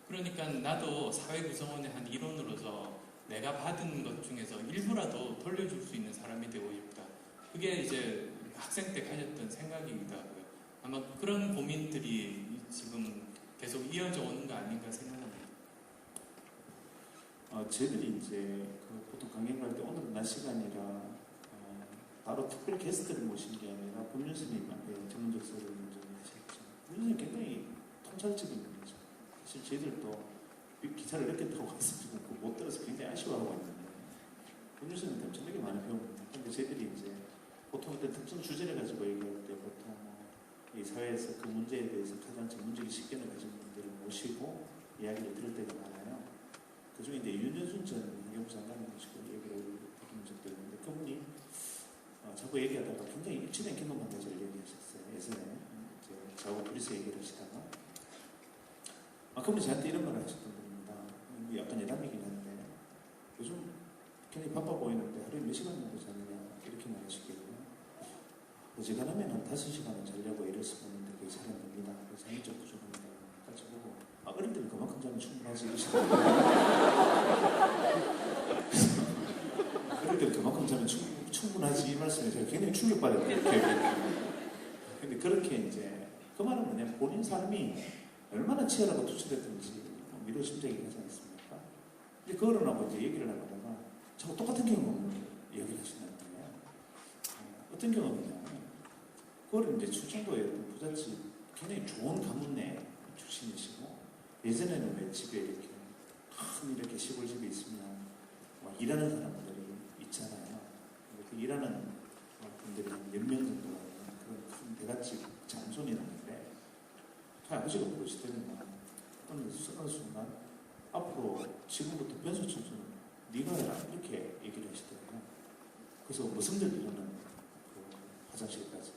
그러니까 나도 사회 구성원의 한 일원으로서 내가 받은 것 중에서 일부라도 돌려줄 수 있는 사람이 되고 싶다. 그게 이제 학생 때 가졌던 생각이기도 하고요. 아마 그런 고민들이 지금 계속 이어져 오는 거 아닌가 생각합니다. 저희들이 이제 보통 강연 갈 때 오늘은 낮 시간이라 바로 특별 게스트를 모신 게 아니라 법륜 스님 앞에 전문적 설을 먼저 하셨죠. 법륜 스님 굉장히 통찰적인 분이죠. 사실 저희들도 기차를 늦게 타고 갔으면 못 들어서 굉장히 아쉬워하고 있는데 법륜 스님은 엄청나게 많이 배웁니다. 근데 저희들이 이제 보통 어떤 특정 주제를 가지고 얘기할 때 보통 이 사회에서 그 문제에 대해서 가장 전문적인 식견을 가진 분들을 모시고 이야기를 들을 때가 많아요. 그 중에 이제 윤여준 전 환경부 장관님 모시고 얘기를 들은 적도 있는데 그분이 자꾸 얘기하다가 굉장히 일치된 경험 한 가지를 얘기하셨어요. 예전에 좌우표 둘이서 얘기를 하시다가 그분이 저한테 이런 말을 하셨던 분입니다. 약간 예담이긴 한데 요즘 굉장히 바빠 보이는데 하루에 몇 시간 정도 자느냐 이렇게 말하시거든요. 어지간하면 한 5시간은 자려고 애를 쓰고 있는데 그게 잘 안 됩니다. 그래서 잠이 좀 부족합니다. 같이 보고 어릴 때는 그만큼 자면 충분하지 이러시더라고요. 어릴 때는 그만큼 자면 충분하지 이 말씀에 제가 굉장히 충격받았던 기억이 있거든요. 근데 그렇게 이제 그 말은 뭐냐면 본인 삶이 얼마나 치열하고 투철했던지 미로 심정이 하지 않습니까? 근데 그거를 하고 이제 얘기를 하다가 자꾸 똑같은 경험을 이야기를 하신다는 거예요. 어떤 경험이냐? 그거를 이제 충청도의 어떤 부잣집 굉장히 좋은 가문내 출신이시고 예전에는 왜 집에 이렇게 큰 이렇게 시골집에 있으면 막 일하는 사람들이 있잖아요. 그 일하는 분들이 한 몇 명 정도가 있는 그런 큰 대갓집 장손이 나는데 아버지가 그러시더니만 어느 순간 앞으로 지금부터 변소청소는 네가 해라 이렇게 얘기를 하시더라고요. 그래서 머슴들 이러는 그 화장실까지.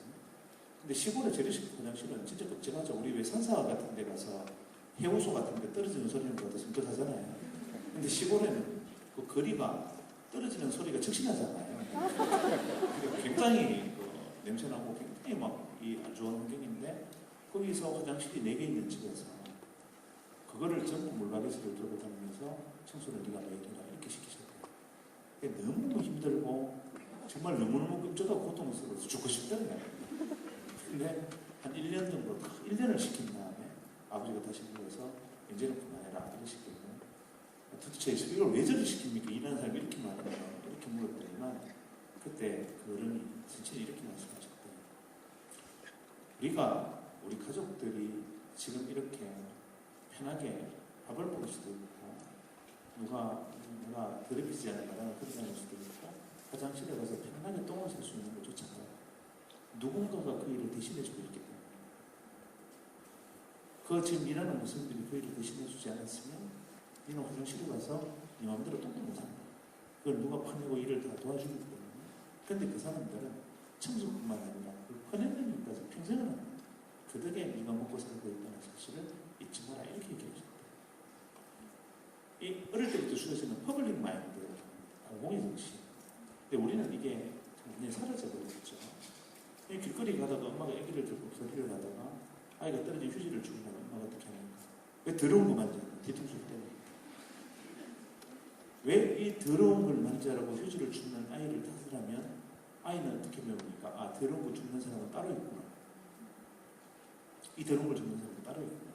근데 시골의 재래식 화장실은 진짜 끔찍하죠. 우리 왜 산사 같은 데 가서 해우소 같은 데 떨어지는 소리는 것도 섬뜩하잖아요. 근데 시골에는 그 거리가 떨어지는 소리가 적신하잖아요. 그러니까 굉장히 냄새나고 굉장히 막 이 안 좋은 환경인데 거기서 화장실이 4개 있는 집에서 그거를 전부 물바게스를 들고 다니면서 청소를 네가 매일 해라 이렇게 시키셨대요. 너무 힘들고 정말 너무너무 끔찍하고 고통스러워서 죽고 싶더라고요. 근데 한 1년 정도 1년을 시킨 다음에 아버지가 다시 불러서 이제는 그만해라 이러시거든요. 도대체 이걸 왜 저리 시킵니까? 일하는 사람이 이렇게 많아요. 이렇게 물었더니만 그때 그 어른이 진짜 이렇게 말씀하셨대요. 우리 가족들이 지금 이렇게 편하게 밥을 먹을 수도 있고 누가 더럽히지 않은 마당을 걸어다닐 수도 있고 화장실에 가서 편하게 똥을 쌀 수 있는 것조차도 누군가가 그 일을 대신해주고 있기 때문에 그 지금 일하는 모습들이 그 일을 대신해주지 않았으면 너는 화장실에 가서 네 마음대로 똥도 못한다. 그걸 누가 퍼내고 일을 다 도와주기 때문에. 그런데 그 사람들은 청소뿐만 아니라 그 퍼내는 일까지 평생을 합니다. 그 덕에 네가 먹고 살고 있다는 사실을 잊지 마라 이렇게 얘기하셨다. 이 어릴 때부터 주어지는 퍼블릭 마인드, 공공의 정신. 근데 우리는 이게 완전히 사라져버렸죠. 길거리 가다가 엄마가 아기를 들고 소리를 하다가 아이가 떨어진 휴지를 주려면 엄마가 어떻게 합니까? 왜 더러운 거 만지는 뒤통수를 때문에. 왜 이 더러운 걸 만지라고 휴지를 주는 아이를 탓하면 아이는 어떻게 배웁니까? 아, 더러운 거 줍는 사람은 따로 있구나. 이 더러운 걸 줍는 사람은 따로 있구나.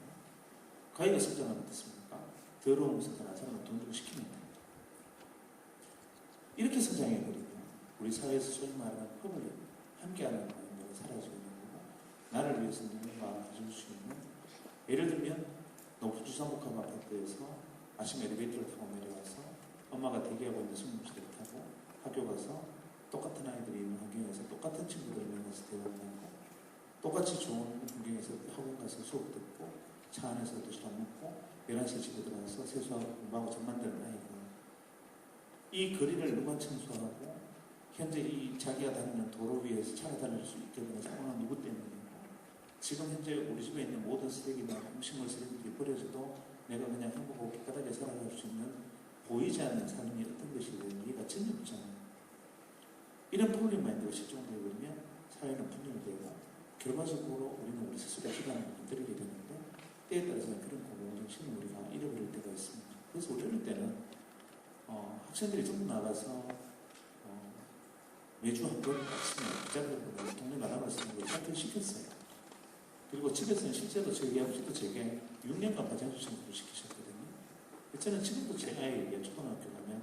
그 아이가 성장하면 어떻습니까? 더러운 것을 다른 사람은 돈 주고 시킵니다. 이렇게 성장해버리면 우리 사회에서 소위 말하는 퍼블릭, 함께하는 마인드가 사라지고 있는 거고 나를 위해서 누군가 해줄 수 있는 예를 들면 높은 주상복합 아파트에서 아침 엘리베이터를 타고 내려와서 엄마가 대기하고 있는 승무실을 타고 학교 가서 똑같은 아이들이 있는 환경에서 똑같은 친구들을 만나서 대화를 하고 똑같이 좋은 환경에서 학원 가서 수업 듣고 차 안에서 도시락 먹고 11시에 집에 들어와서 세수하고 공부하고 젖 만드는 아이가 이 거리를 누가 청소하고 현재 이 자기가 다니는 도로 위에서 차가 다닐 수 있게 되는 상황은 누구 때문이고 지금 현재 우리 집에 있는 모든 쓰레기나 음식물 쓰레기들이 버려져도 내가 그냥 행복하고 깨끗하게 살아갈 수 있는 보이지 않는 삶이 어떤 것이 되는 이해가 전혀 없잖아요. 이런 프로그램 마인드가 실종되어 버리면 사회는 분열되고 결과적으로 우리는 우리 스스로의 기반을 만들게 되는데 때에 따라서는 그런 공공정신을 우리가 잃어버릴 때가 있습니다. 그래서 우리 어릴 때는 학생들이 전부 나가서 매주 한 번 아침에 부자들보다 동네 나라가 쓰는 걸 차트를 시켰어요. 그리고 집에서는 실제로 저희 아버지도 제게 6년간 화장실 청소를 시키셨거든요. 저는 지금도 제 아이에게 초등학교 가면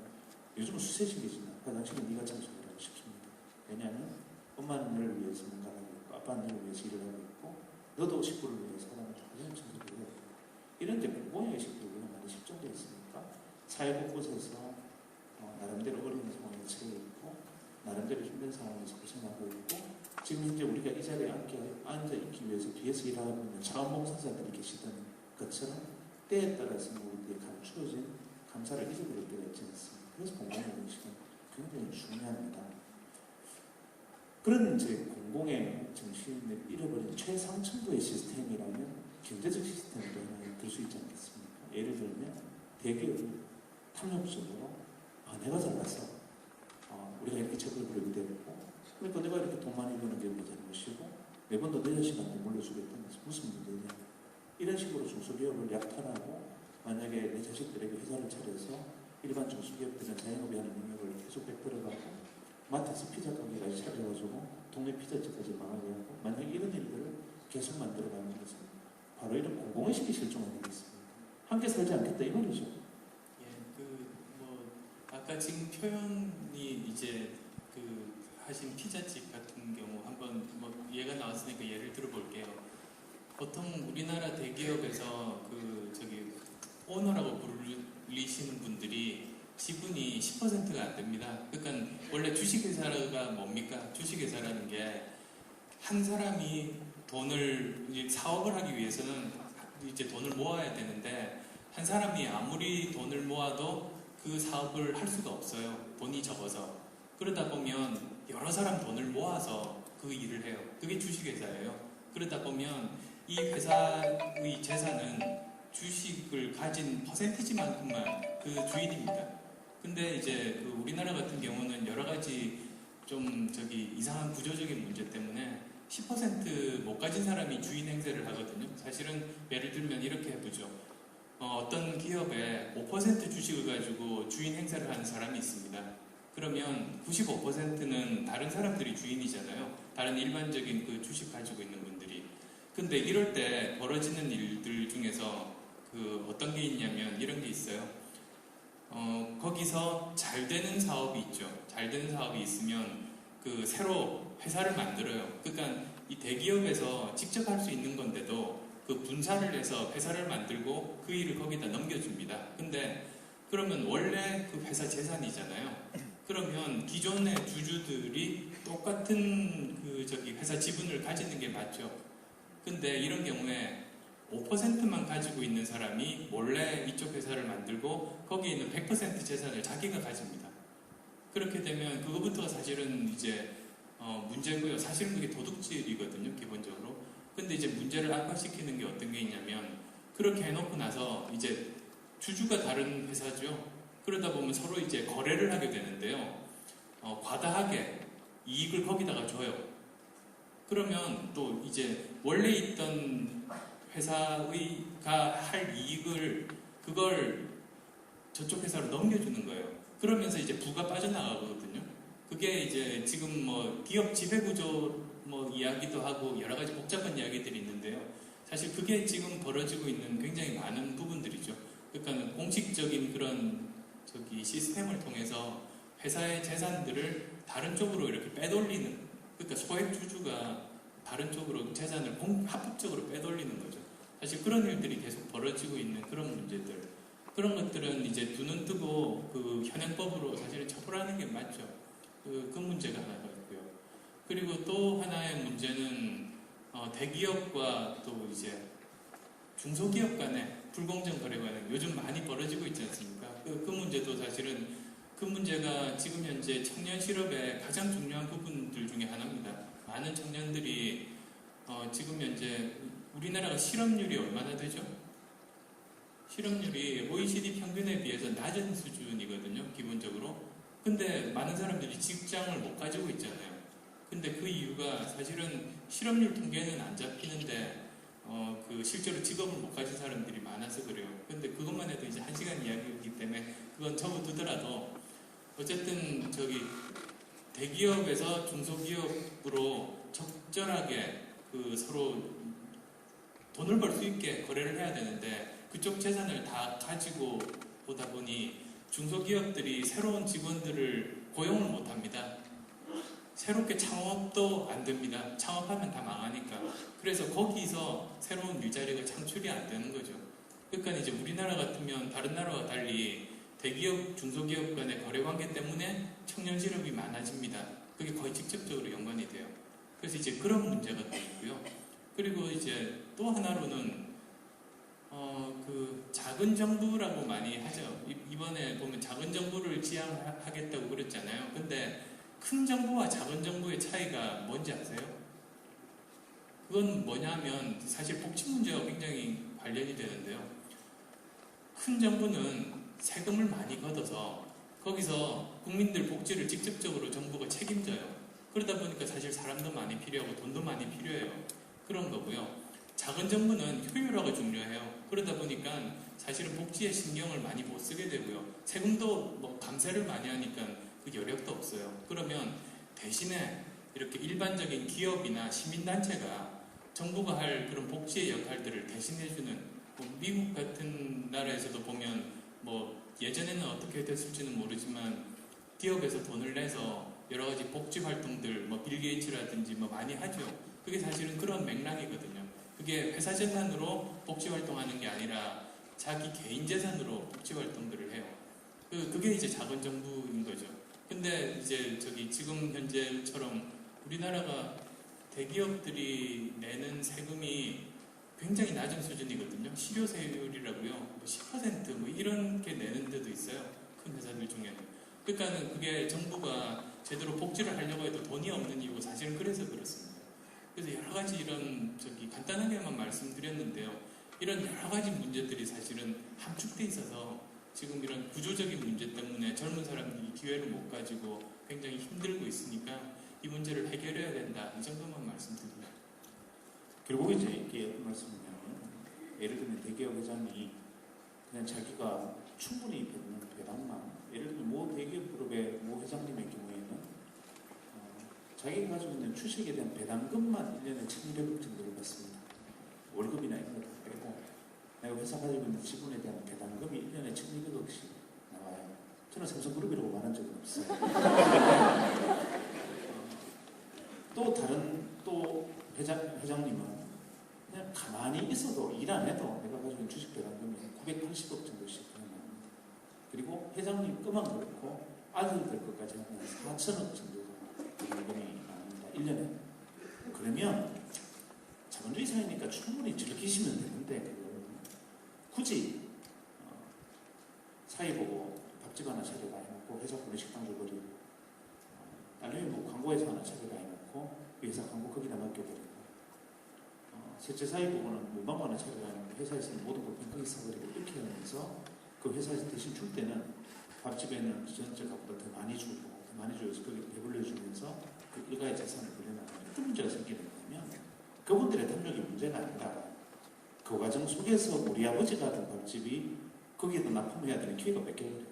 요즘은 수세식이지만 화장실은 네가 청소하라고 시킵니다. 왜냐하면 엄마는 너를 위해서 뭔가 하고 있고 아빠는 너를 위해서 일을 하고 있고 너도 식구를 위해서 하라면 화장실 청소를 해야 돼요. 이런 데 공공의 의식들이 많이 실종되어 있으니까 사회 곳곳에서 나름대로 어려운 상황에 처해 있고 나름대로 힘든 상황에서 고생하고 있고 지금 현재 우리가 이 자리에 앉아있기 위해서 뒤에서 일하고 있는 자원봉사자들이 계시던 것처럼 때에 따라서 우리에게 감추어진 감사를 잊어버릴 때가 있지 않습니까? 그래서 공공의 의식은 굉장히 중요합니다. 그런 이제 공공의 정신을 잃어버린 최상층부의 시스템이라면 경제적 시스템도 하나 들 수 있지 않겠습니까? 예를 들면 대기업이 탐욕적으로 내가 잘났어. 우리가 이렇게 책을 부르게 되고 그러니까 내가 이렇게 돈 많이 버는 게 뭐 잘못이고 매번 더 늦은 시간에 물려주겠다는 것은 무슨 문제냐. 이런 식으로 중소기업을 약탈하고 만약에 내 자식들에게 회사를 차려서 일반 중소기업들은 자영업이 하는 능력을 계속 베풀어가고 마트에서 피자 가게까지 차려가지고 동네 피자집까지 망하게 하고 만약에 이런 일들을 계속 만들어가는 것은 바로 이런 공공의식이 실종 아니겠습니까? 함께 살지 않겠다 이 말이죠. 예, 아까 지금 표현이 이제 하신 피자집 같은 경우 한번 예가 나왔으니까 예를 들어볼게요. 보통 우리나라 대기업에서 오너라고 불리시는 분들이 지분이 10%가 안 됩니다. 그러니까 원래 주식회사가 뭡니까? 주식회사라는 게 한 사람이 사업을 하기 위해서는 이제 돈을 모아야 되는데 한 사람이 아무리 돈을 모아도 그 사업을 할 수가 없어요. 돈이 적어서. 그러다 보면 여러 사람 돈을 모아서 그 일을 해요. 그게 주식회사예요. 그러다 보면 이 회사의 재산은 주식을 가진 퍼센티지만큼만 그 주인입니다. 근데 이제 우리나라 같은 경우는 여러 가지 좀 이상한 구조적인 문제 때문에 10% 못 가진 사람이 주인 행세를 하거든요. 사실은 예를 들면 이렇게 해보죠. 어떤 기업에 5% 주식을 가지고 주인 행세를 하는 사람이 있습니다. 그러면 95%는 다른 사람들이 주인이잖아요. 다른 일반적인 그 주식 가지고 있는 분들이. 근데 이럴 때 벌어지는 일들 중에서 어떤 게 있냐면 이런 게 있어요. 거기서 잘 되는 사업이 있죠. 잘 되는 사업이 있으면 새로 회사를 만들어요. 그러니까 이 대기업에서 직접 할 수 있는 건데도 분사를 해서 회사를 만들고 그 일을 거기다 넘겨줍니다. 근데 그러면 원래 그 회사 재산이잖아요. 그러면 기존의 주주들이 똑같은 회사 지분을 가지는 게 맞죠. 근데 이런 경우에 5%만 가지고 있는 사람이 몰래 이쪽 회사를 만들고 거기에 있는 100% 재산을 자기가 가집니다. 그렇게 되면 그거부터가 사실은 이제 문제고요. 사실은 그게 도둑질이거든요, 기본적으로. 근데 이제 문제를 악화시키는 게 어떤 게 있냐면 그렇게 해놓고 나서 이제 주주가 다른 회사죠. 그러다 보면 서로 이제 거래를 하게 되는데요. 과다하게 이익을 거기다가 줘요. 그러면 또 이제 원래 있던 회사가 할 이익을 그걸 저쪽 회사로 넘겨주는 거예요. 그러면서 이제 부가 빠져나가거든요. 그게 이제 지금 기업 지배구조 이야기도 하고 여러 가지 복잡한 이야기들이 있는데요. 사실 그게 지금 벌어지고 있는 굉장히 많은 부분들이죠. 그러니까 공식적인 그런 시스템을 통해서 회사의 재산들을 다른 쪽으로 이렇게 빼돌리는, 그러니까 소액 주주가 다른 쪽으로 재산을 합법적으로 빼돌리는 거죠. 사실 그런 일들이 계속 벌어지고 있는 그런 문제들, 그런 것들은 이제 두 눈 뜨고 현행법으로 사실은 처벌하는 게 맞죠. 그 문제가 하나가 있고요. 그리고 또 하나의 문제는 대기업과 또 이제 중소기업 간의 불공정 거래가 요즘 많이 벌어지고 있지 않습니까? 그 문제도 사실은 그 문제가 지금 현재 청년 실업의 가장 중요한 부분들 중에 하나입니다. 많은 청년들이 지금 현재 우리나라가 실업률이 얼마나 되죠? 실업률이 OECD 평균에 비해서 낮은 수준이거든요, 기본적으로. 근데 많은 사람들이 직장을 못 가지고 있잖아요. 근데 그 이유가 사실은 실업률 통계는 안 잡히는데 실제로 직업을 못 가진 사람들이 많아서 그래요. 근데 그것만 해도 이제 1시간 이야기이기 때문에 그건 접어두더라도 어쨌든 대기업에서 중소기업으로 적절하게 서로 돈을 벌 수 있게 거래를 해야 되는데 그쪽 재산을 다 가지고 오다 보니 중소기업들이 새로운 직원들을 고용을 못 합니다. 새롭게 창업도 안 됩니다. 창업하면 다 망하니까. 그래서 거기서 새로운 일자리가 창출이 안 되는 거죠. 그러니까 이제 우리나라 같으면 다른 나라와 달리 대기업, 중소기업 간의 거래 관계 때문에 청년 실업이 많아집니다. 그게 거의 직접적으로 연관이 돼요. 그래서 이제 그런 문제가 또 있고요. 그리고 이제 또 하나로는 작은 정부라고 많이 하죠. 이번에 보면 작은 정부를 지향하겠다고 그랬잖아요. 근데 큰 정부와 작은 정부의 차이가 뭔지 아세요? 그건 뭐냐면 사실 복지 문제와 굉장히 관련이 되는데요. 큰 정부는 세금을 많이 걷어서 거기서 국민들 복지를 직접적으로 정부가 책임져요. 그러다 보니까 사실 사람도 많이 필요하고 돈도 많이 필요해요. 그런 거고요. 작은 정부는 효율화가 중요해요. 그러다 보니까 사실은 복지에 신경을 많이 못 쓰게 되고요. 세금도 뭐 감세를 많이 하니까 그 여력도 없어요. 그러면 대신에 이렇게 일반적인 기업이나 시민단체가 정부가 할 그런 복지의 역할들을 대신해주는, 뭐 미국 같은 나라에서도 보면 뭐 예전에는 어떻게 됐을지는 모르지만 기업에서 돈을 내서 여러 가지 복지 활동들, 뭐 빌 게이츠라든지 뭐 많이 하죠. 그게 사실은 그런 맥락이거든요. 그게 회사 재산으로 복지 활동하는 게 아니라 자기 개인 재산으로 복지 활동들을 해요. 그게 이제 작은 정부인 거죠. 근데 이제 지금 현재처럼 우리나라가 대기업들이 내는 세금이 굉장히 낮은 수준이거든요. 실효세율이라고요. 뭐 10%뭐 이런 게 내는 데도 있어요. 큰 회사들 중에는. 그러니까는 그게 정부가 제대로 복지를 하려고 해도 돈이 없는 이유가 사실은 그래서 그렇습니다. 그래서 여러 가지 이런 간단하게만 말씀드렸는데요. 이런 여러 가지 문제들이 사실은 함축돼 있어서 지금 이런 구조적인 문제 때문에 젊은 사람들이 기회를 못 가지고 굉장히 힘들고 있으니까 이 문제를 해결해야 된다. 이 정도만 말씀드립니다. 결국 이제 이게 어떤 말씀이냐면, 예를 들면 대기업 회장이 그냥 자기가 충분히 받는 배당만, 예를 들면 모 대기업 그룹의 모 회장님의 경우에는 자기가 가지고 있는 주식에 대한 배당금만 1년에 1,200억 정도를 받습니다. 월급이나 이런 거 다 빼고 내가 회사 가지고 있는 지분에 대한 배당금이 1년에 1,200억씩 나와요. 저는 삼성그룹이라고 말한 적은 없어요. 또 다른 회장님은 그냥 가만히 있어도 일 안 해도 내가 가지고 있는 주식 배당금이 980억 정도씩 그냥 나옵니다. 그리고 회장님 것만 그렇고 아들들 것까지 하면 4천억 정도가 배당금이 나옵니다. 1년에. 그러면 자본주의 사회니까 충분히 즐기시면 되는데 굳이 사이 보고 밥집 하나 차려가 해놓고 회사 보내 식당 줘버리고 나중에 뭐 광고회사 하나 차려가 해놓고 회사 광고 거기다 맡겨버리고 셋째 사이 보고는 문방구 하나 차려가 해놓고 회사에서 모든 걸 거기 사버리고 이렇게 하면서 그 회사에서 대신 줄 때는 밥집에는 전체 값보다 더 많이 주고 더 많이 줘서 거기 배불려주면서 그 일가의 재산을 불려나가는 어떤 문제가 생기는 거냐면 그분들의 탐욕이 문제가 아니라 그 과정 속에서 우리 아버지가 하던 밥집이 거기에도 납품해야 되는 기회가 뺏겨버려요.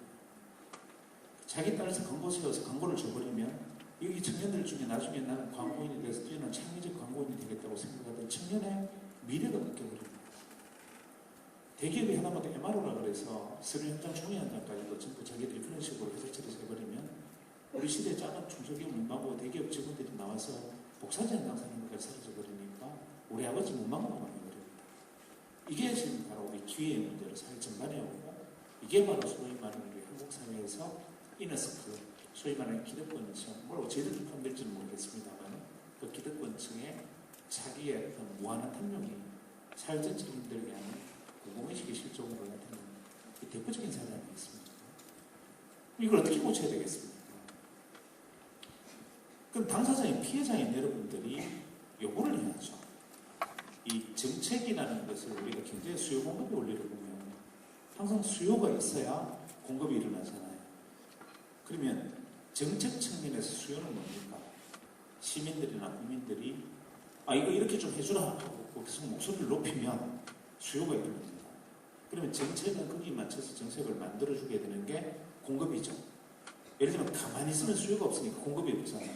자기 딸에서 광고 세워서 광고를 줘버리면 여기 청년들 중에 나중에 나는 광고인이 돼서 뛰어난 창의적 광고인이 되겠다고 생각하던 청년의 미래가 뺏겨버립니다. 대기업이 하나마다 MRO라 그래서 서류 현장 종이 현장까지도 전부 자기들이 그런 식으로 회사 처리해서 해버리면 우리 시대의 작은 중소기업 문방구 대기업 직원들이 나와서 복사제 현장 사는 것까지 사라져버리니까 우리 아버지 문방구가 망해버립니다. 이게 지금 바로 우리 기회의 문제로 사회 전반에 오고 이게 바로 소위 말하는 우리 한국 사회에서 이너스크, 소위 말하는 기득권층, 뭐라고 제대로 판별지는 모르겠습니다만 그 기득권층의 자기의 어떤 무한한 탐욕이 사회 전체를 힘들게 하는 공공의식의 실종으로 나타나는 대표적인 사례 아니겠습니까? 이걸 어떻게 고쳐야 되겠습니까? 그럼 당사자인 피해자인 여러분들이 요구를 해야죠. 이 정책이라는 것을 우리가 경제 수요 공급의 원리를 보면 항상 수요가 있어야 공급이 일어나잖아요. 그러면 정책 측면에서 수요는 뭡니까? 시민들이나 국민들이 이거 이렇게 좀 해주라 하고 계속 목소리를 높이면 수요가 일어납니다. 그러면 정책은 거기에 맞춰서 정책을 만들어주게 되는 게 공급이죠. 예를 들면 가만히 있으면 수요가 없으니까 공급이 없잖아요.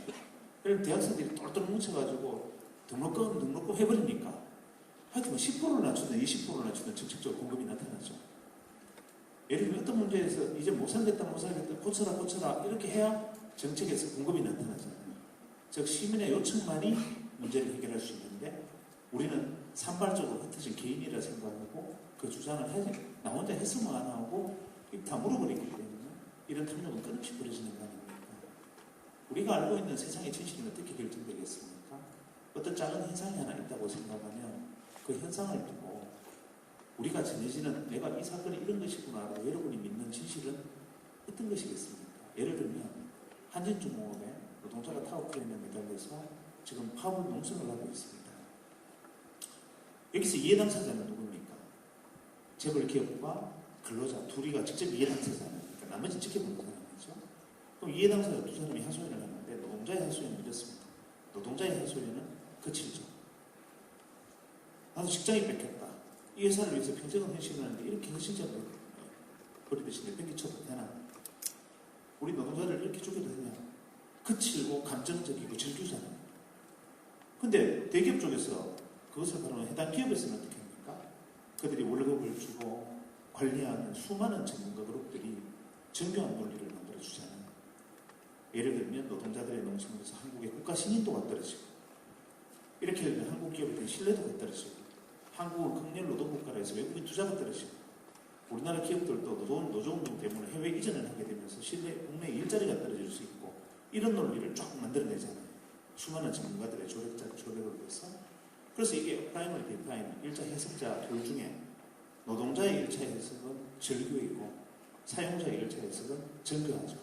예를 들면 대학생들이 똘똘 뭉쳐가지고 등록금 해버리니까 하여튼 뭐 10%를 낮추든 20%를 낮추든 정책적으로 공급이 나타나죠. 예를 들면 어떤 문제에서 이제 못 살겠다 고쳐라 이렇게 해야 정책에서 공급이 나타나잖아요. 즉 시민의 요청만이 문제를 해결할 수 있는데 우리는 산발적으로 흩어진 개인이라 생각하고 그 주장을 나 혼자 했으면 안 하고 다 물어버리기 때문에 이런 탐욕은 끊임없이 벌어지는 거 아닙니까? 우리가 알고 있는 세상의 진실은 어떻게 결정되겠습니까? 어떤 작은 현상이 하나 있다고 생각하면 그 현상을 두고 우리가 전해지는 내가 이 사건이 이런 것이구나라고 여러분이 믿는 진실은 어떤 것이겠습니까? 예를 들면 한진중공업에 노동자가 타워크레인에 매달려서 지금 파업 농성을 하고 있습니다. 여기서 이해 당사자는 누굽니까? 재벌 기업과 근로자 둘이가 직접 이해 당사자는 그러니까 나머지 지켜보는 사람이죠. 그럼 이해 당사자 두 사람이 하소연을 하는데 노동자의 하소연은 이렇습니다. 노동자의 하소연은 거칠죠. 나도 직장이 뺏겼다. 이 회사를 위해서 평생을 헌신을 하는데 이렇게 헌신자를 버리듯이 내팽개쳐도 되나? 우리 노동자를 이렇게 죽여도 되냐? 거칠고 감정적이고 정규잖아요. 근데 대기업 쪽에서 그것을 바로 해당 기업에서는 어떻게 합니까? 그들이 월급을 주고 관리하는 수많은 전문가 그룹들이 정교한 논리를 만들어주잖아요. 예를 들면 노동자들의 농심에서 한국의 국가 신인도가 떨어지고 이렇게 되면 한국 기업에 대한 신뢰도가 떨어지고 한국은 극렬 노동국가라 해서 외국인 투자가 떨어지고 우리나라 기업들도 노조운동 때문에 해외 이전을 하게 되면서 국내 일자리가 떨어질 수 있고 이런 논리를 쫙 만들어내잖아요. 수많은 전문가들의 조력을 위해서. 그래서 이게 프라이머리 디파인 1차 해석자 둘 중에 노동자의 1차 해석은 절교이고 사용자의 1차 해석은 정교하죠.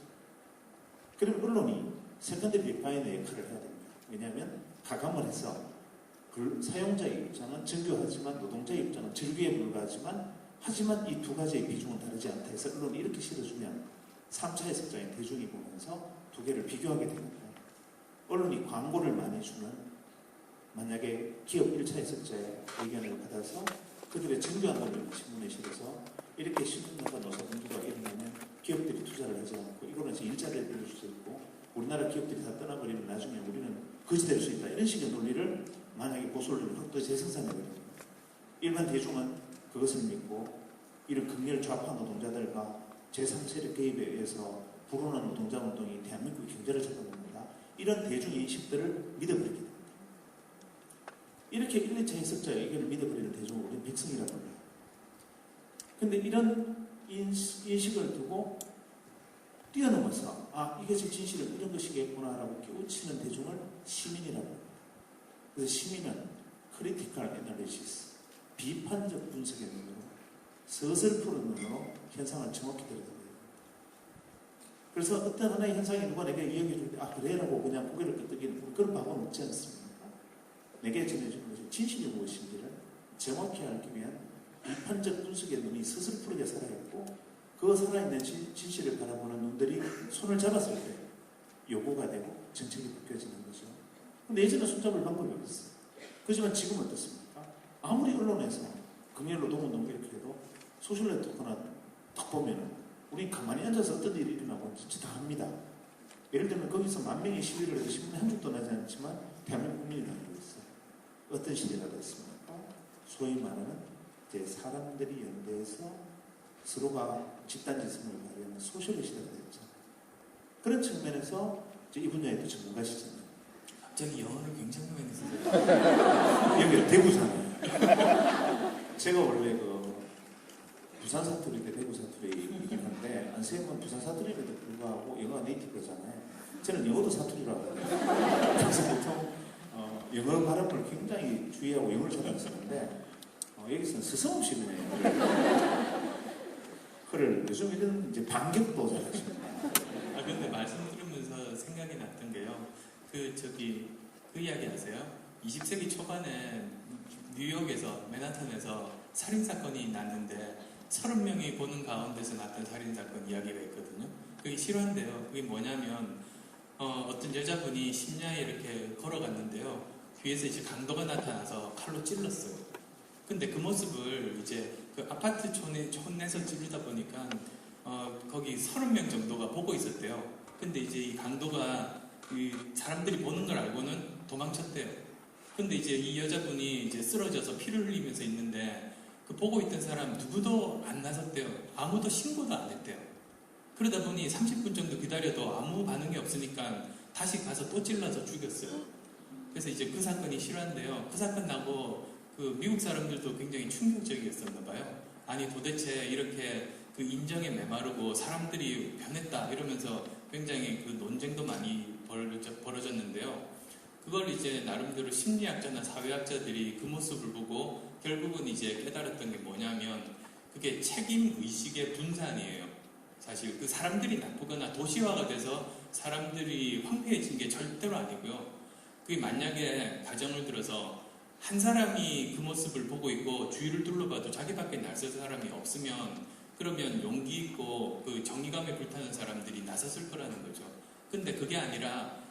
그럼 언론이 세컨더리 디파인의 역할을 해야 됩니다. 왜냐하면 가감을 해서 그 사용자의 입장은 정교하지만 노동자의 입장은 절교에 불과하지만 하지만 이 두 가지의 비중은 다르지 않다 해서 언론이 이렇게 실어주면 3차 해석자인 대중이 보면서 두 개를 비교하게 됩니다. 언론이 광고를 많이 주는 만약에 기업 1차 해석자의 의견을 받아서 그들의 정교한 논리를 신문에 실어서 이렇게 신문과 노사분주가 일어나면 기업들이 투자를 하지 않고 이거는 일자리를 빌릴 수 있고 우리나라 기업들이 다 떠나버리면 나중에 우리는 거지 될 수 있다. 이런 식의 논리를 만약에 보수를 또 재생산해버립니다. 일반 대중은 그것을 믿고 이런 극렬 좌파 노동자들과 제3세력 개입에 의해서 불온한 노동자 운동이 대한민국 경제를 잡아먹는다. 이런 대중의 인식들을 믿어버리게 됩니다. 이렇게 1, 2차 해석자의 의견을 믿어버리는 대중을 우리는 백성이라고 불러요. 근데 이런 인식을 두고 뛰어넘어서 이것이 진실은 이런 것이겠구나라고 깨우치는 대중을 시민이라고 합니다. 그래서 시민은 크리티컬 애널리시스, 비판적 분석의 눈으로 서슬푸른 눈으로 현상을 정확히 들여다봐요. 그래서 어떤 하나의 현상이 누가 내게 이야기해 줄 때 그래라고 그냥 고개를 끄덕이는 그런 방법은 없지 않습니까? 내게 전해주는 것이 진실이 무엇인지를 정확히 알기 위한 비판적 분석의 눈이 서슬푸르게 살아있고 그 살아있는 진실을 바라보는 눈들이 손을 잡았을 때 요구가 되고 정책이 바뀌어지는 거죠. 근데 예전에 손잡을 방법이 없었어요. 그렇지만 지금 어떻습니까? 아무리 언론에서 금요일 노동운동 이렇게 해도 소셜 네트워크나 딱 보면은 우리 가만히 앉아서 어떤 일이 일어나고 진짜 다 합니다. 예를 들면 거기서 10,000명이 시위를 해도 신문에 한 줄도 나지 않지만 대한민국 국민이 다 알고 있어요. 어떤 시대가 됐습니까? 소위 말하는 이제 사람들이 연대해서 서로가 집단지성을 발휘하는 소셜의 시대가 됐죠. 그런 측면에서 이제 이 분야에도 전문가시잖아요. 갑자기 영어를 굉장히 많이 쓰세요. 여기가 대구잖아요. 제가 원래 부산 사투리 대 대구 사투리이긴 한데 안세임은 부산 사투리에도 불구하고 영어가 네이티브잖아요. 저는 영어도 사투리라고 해요. 그래서 보통 영어 발음을 굉장히 주의하고 영어를 잘 안 쓰는데 여기서는 스승없이 그냥 그를 요즘 이런 이제 반격도 잘하십니다. 근데 말씀 들으면서 생각이 났던 게요. 그 이야기 아세요? 20세기 초반에 뉴욕에서 맨하탄에서 살인사건이 났는데 30명이 보는 가운데서 났던 살인사건 이야기가 있거든요. 그게 실화인데요. 그게 뭐냐면 어떤 여자분이 심야에 이렇게 걸어갔는데요. 뒤에서 이제 강도가 나타나서 칼로 찔렀어요. 근데 그 모습을 이제 그 아파트 촌에서 찌르다 보니까 거기 30명 정도가 보고 있었대요. 근데 이제 이 강도가 사람들이 보는 걸 알고는 도망쳤대요. 근데 이제 이 여자분이 이제 쓰러져서 피를 흘리면서 있는데 그 보고 있던 사람 누구도 안 나섰대요. 아무도 신고도 안 했대요. 그러다 보니 30분 정도 기다려도 아무 반응이 없으니까 다시 가서 또 찔러서 죽였어요. 그래서 이제 그 사건이 실화인데요. 그 사건 나고 그 미국 사람들도 굉장히 충격적이었었나 봐요. 아니 도대체 이렇게 그 인정에 메마르고 사람들이 변했다 이러면서 굉장히 그 논쟁도 많이 벌어졌는데요. 그걸 이제 나름대로 심리학자나 사회학자들이 그 모습을 보고 결국은 이제 깨달았던 게 뭐냐면 그게 책임 의식의 분산이에요. 사실 그 사람들이 나쁘거나 도시화가 돼서 사람들이 황폐해진 게 절대로 아니고요. 그게 만약에 가정을 들어서 한 사람이 그 모습을 보고 있고 주위를 둘러봐도 자기밖에 나설 사람이 없으면 그러면 용기 있고 그 정의감에 불타는 사람들이 나섰을 거라는 거죠. 근데 그게 아니라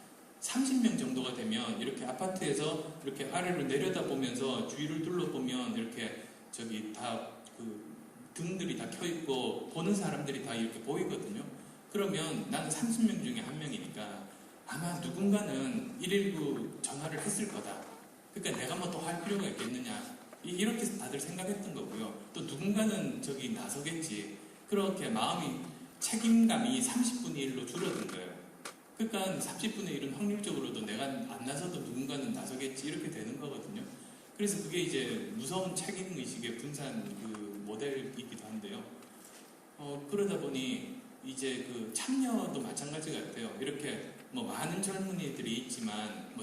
30명 정도가 되면 이렇게 아파트에서 이렇게 아래로 내려다보면서 주위를 둘러보면 이렇게 저기 다 그 등들이 다 켜있고 보는 사람들이 다 이렇게 보이거든요. 그러면 나는 30명 중에 한 명이니까 아마 누군가는 119 전화를 했을 거다. 그러니까 내가 뭐 또 할 필요가 있겠느냐. 이렇게 다들 생각했던 거고요. 또 누군가는 저기 나서겠지. 그렇게 마음이 책임감이 30분의 1로 줄어든 거예요. 그러니까 30분의 1은 확률적으로도 내가 안 나서도 누군가는 나서겠지 이렇게 되는 거거든요. 그래서 그게 이제 무서운 책임의식의 분산 그 모델이기도 한데요. 그러다 보니 이제 그 참여도 마찬가지 같아요. 이렇게 뭐 많은 젊은이들이 있지만 뭐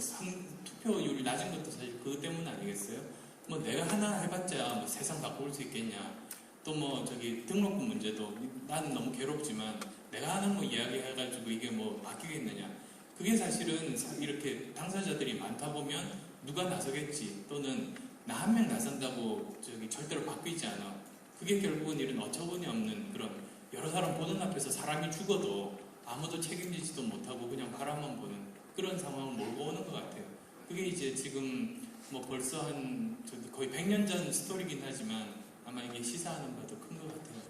투표율이 낮은 것도 사실 그것 때문 아니겠어요? 뭐 내가 하나 해봤자 뭐 세상 바꿀 수 있겠냐? 또 뭐 저기 등록금 문제도 나는 너무 괴롭지만 내가 하는 뭐 이야기 해가지고 이게 뭐 바뀌겠느냐? 그게 사실은 이렇게 당사자들이 많다 보면 누가 나서겠지 또는 나 한 명 나선다고 저기 절대로 바뀌지 않아. 그게 결국은 이런 어처구니 없는 그런 여러 사람 보는 앞에서 사람이 죽어도 아무도 책임지지도 못하고 그냥 바라만 보는 그런 상황을 몰고 오는 것 같아요. 그게 이제 지금 뭐 벌써 한 거의 100년 전 스토리긴 하지만 아마 이게 시사하는 바도 큰 것 같아요.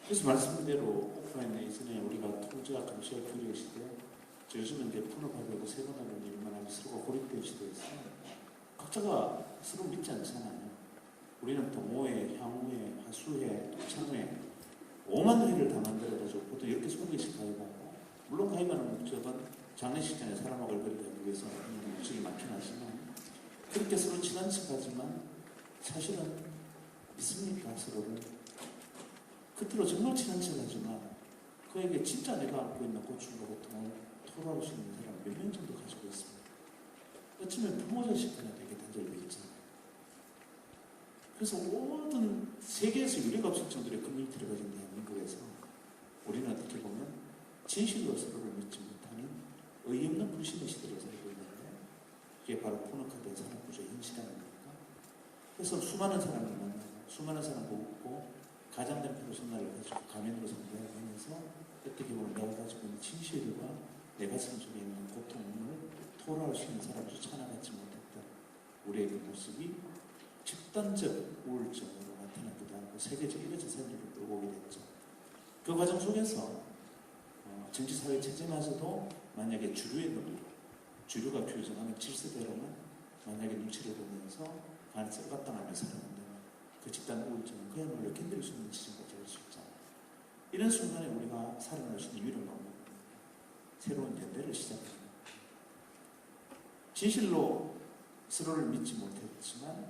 그래서 말씀대로 오프라인에 예전에 우리가 통제와 감시와 규례 시대, 요즘은 이제 분업하고 세분화를 일만하면 서로가 고립된 시대에서 각자가 서로 믿지 않잖아요. 우리는 동호회, 향후회, 화수회, 창회 5만 회를 다 만들어가지고 보통 10개, 20개씩 가입하고 물론 가입하는 목적은 장례식장에 사람하고 얼굴을 하기 위해서 하는 목적이 많긴 하지만 그렇게 서로 친한 척하지만 사실은 믿습니까? 서로를 겉으로 정말 친한 척하지만 그에게 진짜 내가 안고 있는 고충과 고통을 토로할 수 있는 사람 몇 명 정도 가지고 있습니다. 어쩌면 부모 자식 간에 되게 단절되어 있잖아요. 그래서 모든 세계에서 유례가 없을 정도의 커뮤니티를 가진 대한민국에서 우리는 어떻게 보면 진실로 서로를 믿지 못하는 어이없는 불신의 시대를 살고 있는데 그게 바로 포너카드의 산업구조의 현실 아닙니까? 그래서 수많은 사람을 만나고 수많은 사람을 보고 가장된 표로 선날을 가지고 가면으로 상대하면서 어떻게 보면 내가 가지고 있는 진실과 내 가슴 속에 있는 고통을 토로할 수 있는 사람조차 하나같지 못했던 우리의 그 모습이 집단적 우울증으로 나타나기도 하고 세계적 일회적 사회를 끌고 오게 됐죠. 그 과정 속에서 정치사회 체제마저도 만약에 주류의 논리로 주류가 규정하는 질서대로만 만약에 눈치를 보면서 간에 썰같당하며 살아간다면 그 집단 우울증은 그야말로 견딜 수 있는 지점까지 올 수 있잖아요. 이런 순간에 우리가 살아날 수 있는 유일한 방법은 새로운 연대를 시작합니다. 진실로 서로를 믿지 못했지만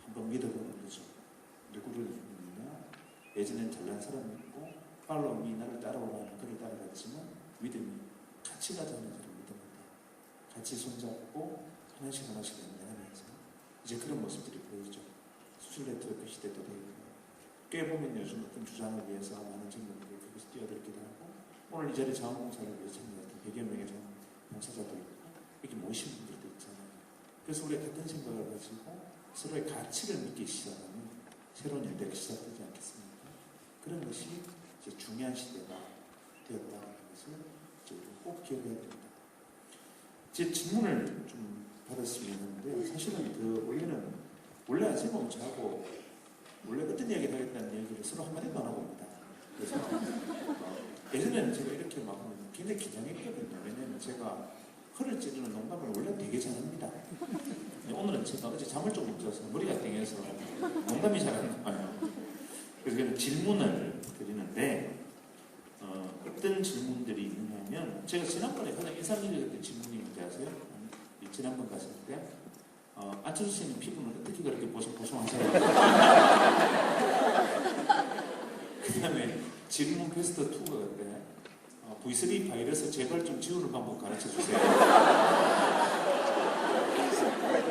한번 믿어보는 거죠. 누구를 믿느냐? 예전엔 잘난 사람이 있고 팔로우미 나를 따라오라는 그를 따라갔지만 믿음이 같이 가자는 사람을 믿습니다. 같이 손잡고 하나씩 하나씩 연대하면서 이제 그런 모습들이 보이죠. 수출 네트워크 시대도 되고 꽤 보면 요즘 어떤 주장을 위해서 많은 젊은이들이 거기서 뛰어들기도 하고 오늘 이 자리에 자원봉사를 위해서 참여했던 100여 명의 봉사자도 있고 이렇게 모이신 분들도 있잖아요. 그래서 우리가 같은 생각을 가지고 서로의 가치를 믿기 시작하면 새로운 연대가 시작되지 않겠습니까? 그런 것이 이제 중요한 시대가 되었다는 것을 꼭 기억해야 됩니다. 제 질문을 좀 받았으면 했는데 사실은 원래 아세모 저하고 원래 어떤 이야기 하겠다는 얘기를 서로 한마디도 안 하고 옵니다. 그래서 예전에는 제가 이렇게 막 굉장히 긴장했거든요. 왜냐하면 제가 허를 찌르는 농담을 원래 되게 잘합니다. 오늘은 제가 어제 잠을 좀 못 자서 머리가 땡해서 농담이 잘 안 나와요. 그래서 그냥 질문을 드리는데 어떤 질문들이 있느냐면 제가 지난번에 가장 인상적이었던 질문이 뭔지 아세요? 지난번 갔을 때 안철수 씨는 피부는 어떻게 그렇게 보송보송하세요? 그 다음에 질문 베스트 2가 그때 V3 바이러스 제발 좀 지우는 방법 가르쳐 주세요.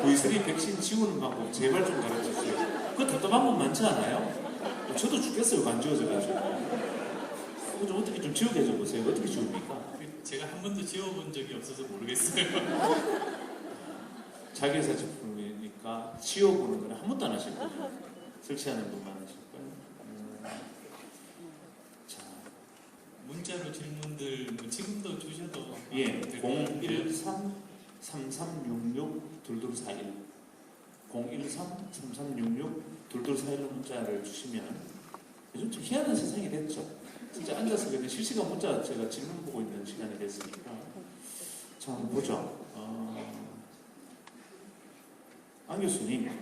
V3 백신 지우는 방법 제발 좀 가르쳐 주세요. 그거 답답한 건 많지 않아요? 저도 죽겠어요. 안 지워져가지고. 그거 좀 어떻게 좀 지우게 해줘보세요. 어떻게 지웁니까? 제가 한 번도 지워본 적이 없어서 모르겠어요. 자기 회사 제품이니까 하십니까? 지워보는 건 한 번도 안 하실 거예요. 설치하는 것만 하실 거예요. 자, 문자로 질문들 뭐 지금도 주셔도 예, 될것 같은데요. 013-3366-2241 013-3366-2241 문자를 주시면 요즘 좀 희한한 세상이 됐죠. 진짜 앉아서 그냥 실시간 문자 제가 질문 보고 있는 시간이 됐으니까 자, 한번 보죠. 안 교수님, 야,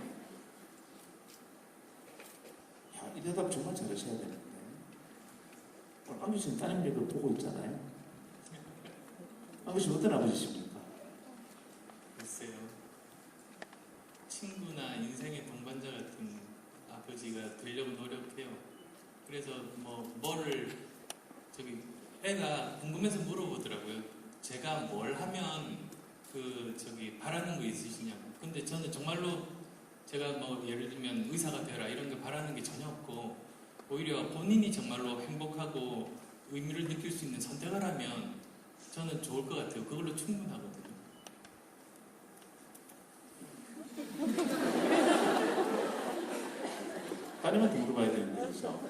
이 대답 정말 잘하셔야 되는데 오늘 안 교수님 따님 얘기 보고 있잖아요. 안 교수님 어떤 아버지십니까? 글쎄요. 친구나 인생의 동반자 같은 아버지가 되려고 노력해요. 그래서 뭐를 애가 궁금해서 물어보더라고요. 제가 뭘 하면 바라는 거 있으시냐고. 근데 저는 정말로 제가 예를 들면 의사가 되라 이런 거 바라는 게 전혀 없고 오히려 본인이 정말로 행복하고 의미를 느낄 수 있는 선택을 하면 저는 좋을 것 같아요. 그걸로 충분하거든요. 따님한테 물어봐야 되는데 그래서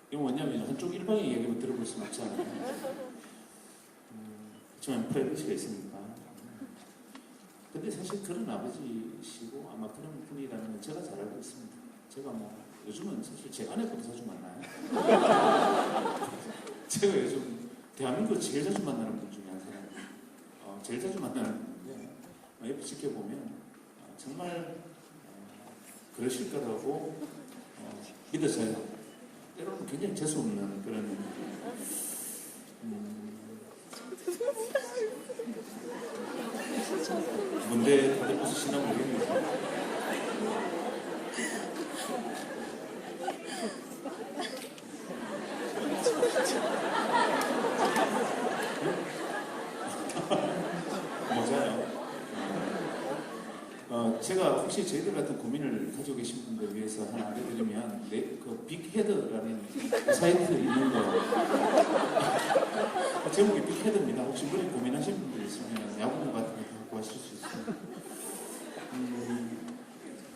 이건 뭐냐면 한쪽 일방의 이야기만 들어볼 수는 없잖아요. 그렇지만 프라이버시가 있으니까. 근데 사실 그런 아버지시고 아마 그런 분이라면 제가 잘 알고 있습니다. 제가 요즘은 사실 제 아내보다 자주 만나요. 제가 요즘 대한민국 제일 자주 만나는 분 중에 한 사람이에요. 제일 자주 만나는 분인데 옆에 지켜보면 정말 그러실 거라고 믿어져요. 때로는 굉장히 재수없는 그런 뭔데 다들 웃으시나 모르겠는데 맞아요. 제가 혹시 저희들 같은 고민을 가지고 계신 분들 위해서 하나 알려드리면 그 빅헤드라는 사이트 있는 거 제목이 빅헤드입니다. 혹시 머리 고민하시는 분들 있으면 야구부 같은 거 구하실 수 있습니다.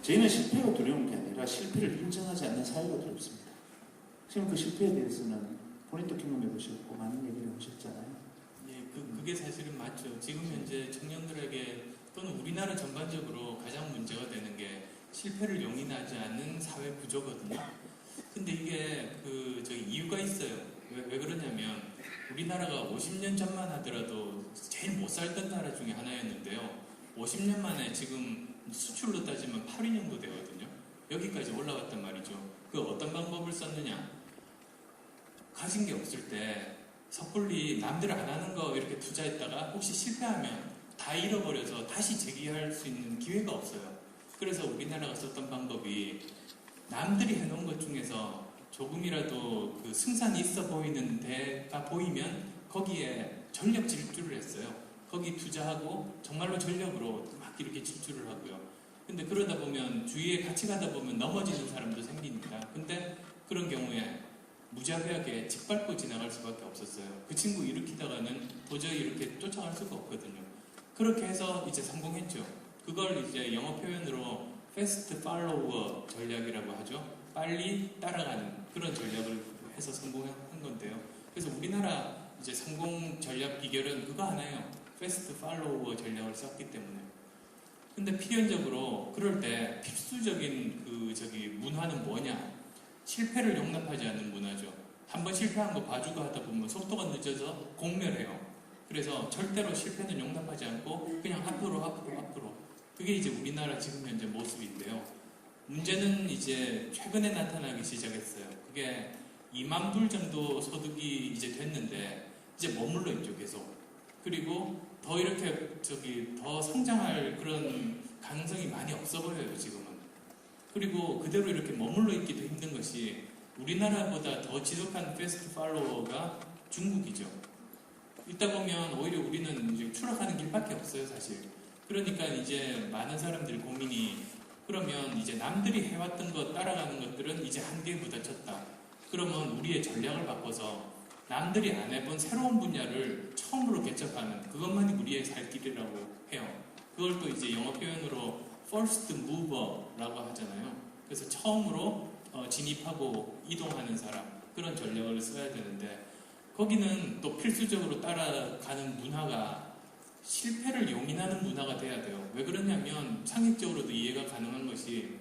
저희는 실패가 두려운 게 아니라 실패를 인정하지 않는 사회가 두렵습니다. 지금 그 실패에 대해서는 본인도 경험해 보셨고 많은 얘기를 해보셨잖아요. 예, 그게 사실은 맞죠. 지금 현재 청년들에게 또는 우리나라 전반적으로 가장 문제가 되는 게 실패를 용인하지 않는 사회 구조거든요. 근데 이게 이유가 있어요. 왜 그러냐면 우리나라가 50년 전만 하더라도 제일 못 살던 나라 중에 하나였는데요. 50년 만에 지금 수출로 따지면 8위 정도 되거든요. 여기까지 올라왔단 말이죠. 그 어떤 방법을 썼느냐? 가진 게 없을 때 섣불리 남들 안 하는 거 이렇게 투자했다가 혹시 실패하면 다 잃어버려서 다시 재기할 수 있는 기회가 없어요. 그래서 우리나라가 썼던 방법이 남들이 해놓은 것 중에서 조금이라도 그 승산이 있어 보이는 데가 보이면 거기에 전력 질주를 했어요. 거기 투자하고 정말로 전력으로 막 이렇게 질주를 하고요. 근데 그러다 보면 주위에 같이 가다 보면 넘어지는 사람도 생기니까. 근데 그런 경우에 무자비하게 짓밟고 지나갈 수밖에 없었어요. 그 친구 일으키다가는 도저히 이렇게 쫓아갈 수가 없거든요. 그렇게 해서 이제 성공했죠. 그걸 이제 영어 표현으로 fast follower 전략이라고 하죠. 빨리 따라가는 그런 전략을 해서 성공한 건데요. 그래서 우리나라 이제 성공 전략 비결은 그거 하나예요. fast follower 전략을 썼기 때문에. 근데 필연적으로 그럴 때 필수적인 문화는 뭐냐? 실패를 용납하지 않는 문화죠. 한번 실패한 거 봐주고 하다 보면 속도가 늦어서 공멸해요. 그래서 절대로 실패는 용납하지 않고 그냥 앞으로. 그게 이제 우리나라 지금 현재 모습인데요. 문제는 이제 최근에 나타나기 시작했어요. 그게 2만 불 정도 소득이 이제 됐는데 이제 머물러 있죠, 계속. 그리고 더 이렇게 더 성장할 그런 가능성이 많이 없어 보여요, 지금은. 그리고 그대로 이렇게 머물러 있기도 힘든 것이 우리나라보다 더 지속한 패스트 팔로워가 중국이죠. 있다 보면 오히려 우리는 이제 추락하는 길밖에 없어요, 사실. 그러니까 이제 많은 사람들이 고민이 그러면 이제 남들이 해왔던 거 따라가는 것들은 이제 한계에 부딪혔다. 그러면 우리의 전략을 바꿔서 남들이 안 해본 새로운 분야를 처음으로 개척하는 그것만이 우리의 살 길이라고 해요. 그걸 또 이제 영어 표현으로 first mover라고 하잖아요. 그래서 처음으로 진입하고 이동하는 사람, 그런 전략을 써야 되는데, 거기는 또 필수적으로 따라가는 문화가 실패를 용인하는 문화가 돼야 돼요. 왜 그러냐면 상식적으로도 이해가 가능한 것이,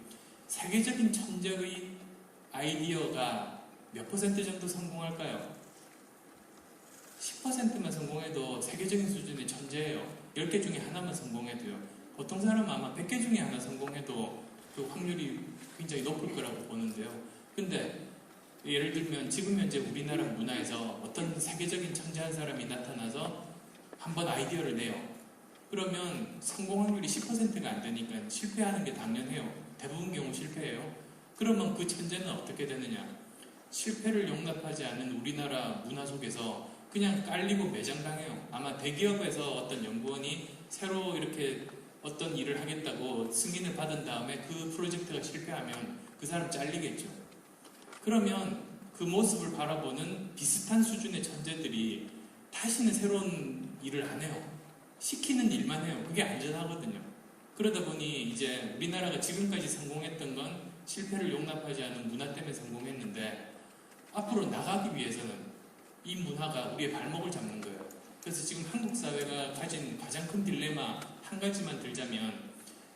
세계적인 천재의 아이디어가 몇 퍼센트 정도 성공할까요? 10%만 성공해도 세계적인 수준의 천재예요. 10개 중에 하나만 성공해도요. 보통 사람은 아마 100개 중에 하나 성공해도 그 확률이 굉장히 높을 거라고 보는데요. 근데 예를 들면 지금 현재 우리나라 문화에서 어떤 세계적인 천재한 사람이 나타나서 한번 아이디어를 내요. 그러면 성공 확률이 10%가 안 되니까 실패하는 게 당연해요. 대부분 경우 실패해요. 그러면 그 천재는 어떻게 되느냐? 실패를 용납하지 않는 우리나라 문화 속에서 그냥 깔리고 매장당해요. 아마 대기업에서 어떤 연구원이 새로 이렇게 어떤 일을 하겠다고 승인을 받은 다음에 그 프로젝트가 실패하면 그 사람 잘리겠죠. 그러면 그 모습을 바라보는 비슷한 수준의 천재들이 다시는 새로운 일을 안 해요. 시키는 일만 해요. 그게 안전하거든요. 그러다 보니 이제 우리나라가 지금까지 성공했던 건 실패를 용납하지 않은 문화 때문에 성공했는데, 앞으로 나가기 위해서는 이 문화가 우리의 발목을 잡는 거예요. 그래서 지금 한국 사회가 가진 가장 큰 딜레마 한 가지만 들자면,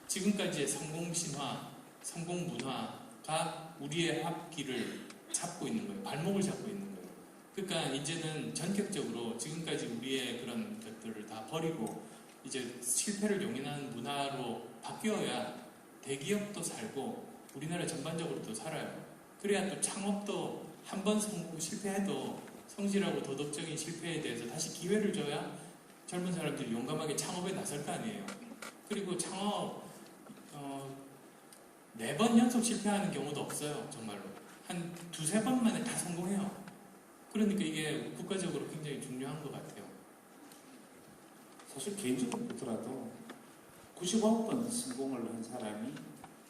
지금까지의 성공 신화, 성공 문화가 우리의 앞길을 잡고 있는 거예요. 발목을 잡고 있는 거예요. 그러니까 이제는 전격적으로 지금까지 우리의 그런 것들을 다 버리고 이제 실패를 용인하는 문화로 바뀌어야 대기업도 살고 우리나라 전반적으로도 살아요. 그래야 또 창업도 한번 실패해도 성실하고 도덕적인 실패에 대해서 다시 기회를 줘야 젊은 사람들이 용감하게 창업에 나설 거 아니에요. 그리고 창업 4번 연속 실패하는 경우도 없어요. 정말로 한 2-3번 만에 다 성공해요. 그러니까 이게 국가적으로 굉장히 중요한 것 같아요. 사실 개인적으로 보더라도 99번 성공을 한 사람이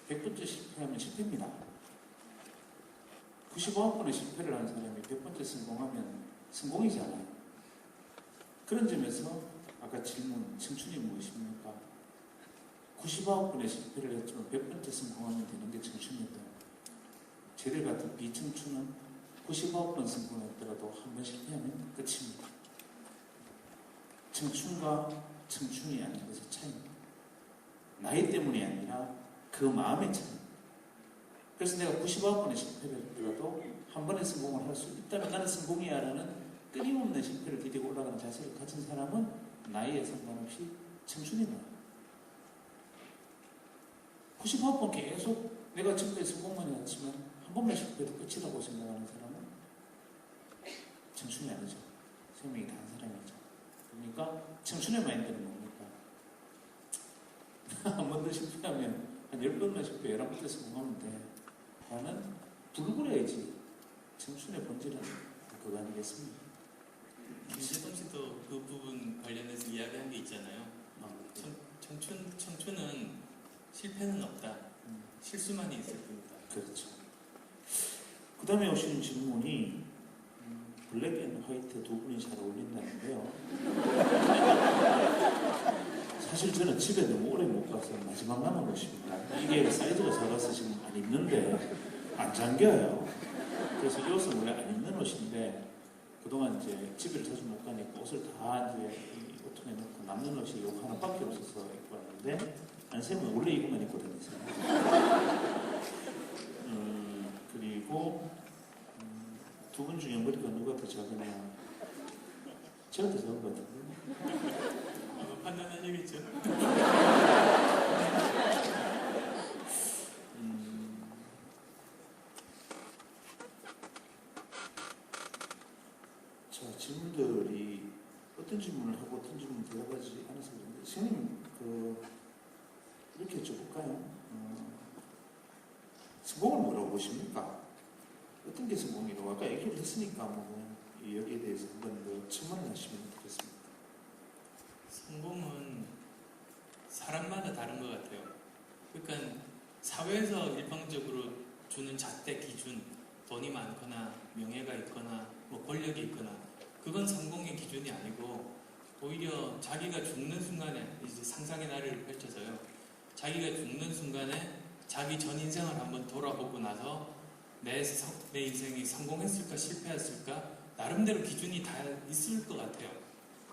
100번째 실패하면 실패입니다. 99번의 실패를 한 사람이 100번째 성공하면 성공이잖아요. 그런 점에서 아까 질문, 청춘이 무엇입니까? 99번의 실패를 했지만 100번째 성공하면 되는 게 청춘이다. 저들 같은 비청춘은 99번 성공했더라도 한 번 실패하면 끝입니다. 청춘과 청춘이 아닌 것의 차이입니다. 나이 때문이 아니라 그 마음의 차이. 그래서 내가 99번의 실패를 했더라도 한 번에 성공을 할 수 있다면 나는 성공이야라는 끊임없는 실패를 디디고 올라가는 자세를 가진 사람은 나이에 상관없이 청춘이다. 99번 계속 내가 지금까지 성공만 해왔지만 한 번만 실패해도 끝이라고 생각하는 사람은 청춘이 아니죠. 생명이 다한 사람이죠. 그러니까 청춘의 마인드는 뭡니까? 한 번 더 실패하면 한 10번만 실패, 11번 더 성공하면 돼. 나는 불굴해야지. 청춘의 본질은 그거 아니겠습니까? 김재동 씨도 그 부분 관련해서 이야기한 게 있잖아요. 청춘은 실패는 없다. 실수만이 있을 뿐이다. 그렇죠. 그 다음에 오시는 질문이 블랙 앤 화이트 두 분이 잘 어울린다는데요. 사실 저는 집에 너무 오래 못 가서 마지막 남은 것입니다. 이게 사이즈가 작아서 지금 안 입는데 안 잠겨요. 그래서 이 옷은 원래 안 입는 옷인데 그동안 이제 집을 자주 못 가니까 옷을 다 이제 이 옷통에 넣고 남는 옷이 요 하나밖에 없어서 입고 왔는데 안쌤은 원래 이것만 입고 다니세요. 그리고 두 분 중에 머리가 누가 더 작으냐? 제가 더 작은 것 같은데. 판단하시겠죠. 자, 질문들이 어떤 질문을 하고 어떤 질문을 대답하지 않아서 그런데 선생님 이렇게 여쭤볼까요? 성공을 뭐라고 보십니까? 어떤 게 성공이라고 아까 얘기를 했으니까 여기에 대해서 한 번 더 첨언을 하시면 좋겠습니다. 성공은 사람마다 다른 것 같아요. 그러니까 사회에서 일방적으로 주는 잣대 기준, 돈이 많거나 명예가 있거나 뭐 권력이 있거나 그건 성공의 기준이 아니고 오히려 자기가 죽는 순간에 이제 상상의 나래를 펼쳐서요. 자기가 죽는 순간에 자기 전 인생을 한번 돌아보고 나서 내 인생이 성공했을까 실패했을까 나름대로 기준이 다 있을 것 같아요.